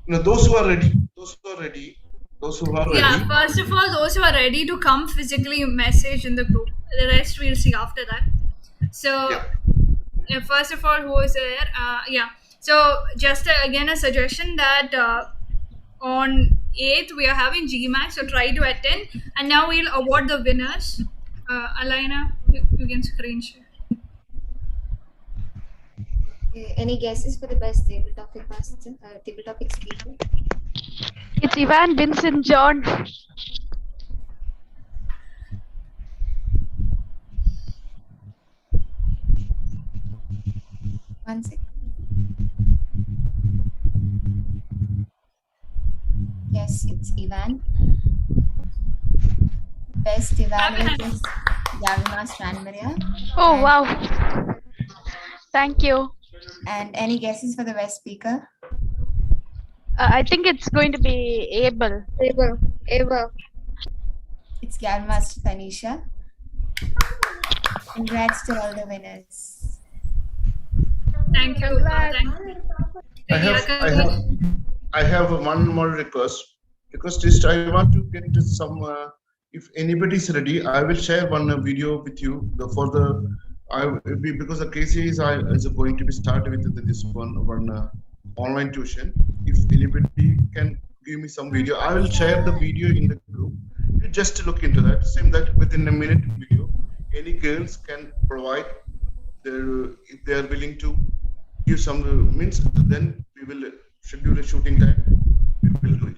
No, those who are ready. Yeah, first of all, those who are ready to come physically, message in the group. The rest we'll see after that. So, first of all, who is there? Yeah. So, just again a suggestion that on 8th we are having GMAT, so try to attend. And now we'll award the winners. Alina, you can screen share. Any guesses for the best table topic speaker? It's Ivan Vincent John. One second. Yes, it's Ivan. Best evaluators. Gavin Master Anne Maria. Oh, wow. Thank you. And any guesses for the best speaker? I think it's going to be Abel. Abel. It's Gavin Master Tanisha. Congrats to all the winners. Thank you. I have one more request. Just I want to get some. If anybody is ready, I will share one video with you for the. Because the KCA is going to be started with this one online tuition. If anybody can give me some video, I will share the video in the group. You just look into that. Same that within a minute video, any girls can provide their, if they are willing to give some means, then we will schedule a shooting time. We will do it.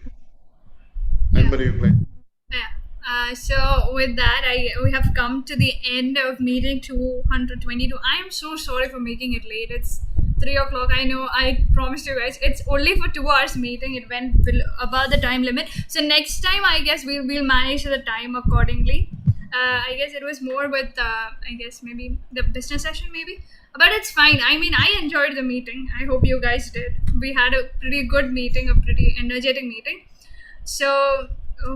And Maria, you plan. So with that, we have come to the end of meeting 222. I am so sorry for making it late. It's 3 o'clock. I know I promised you guys. It's only for 2 hours meeting. It went above the time limit. So next time, I guess we'll manage the time accordingly. I guess it was more with I guess maybe the business session maybe. But it's fine. I mean, I enjoyed the meeting. I hope you guys did. We had a pretty good meeting, a pretty energetic meeting. So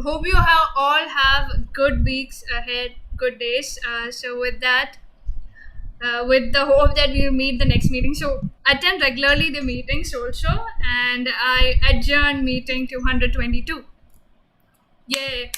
hope you all have good weeks ahead, good days. So with that, with the hope that we'll meet the next meeting. So attend regularly the meetings also. And I adjourn meeting 222. Yay.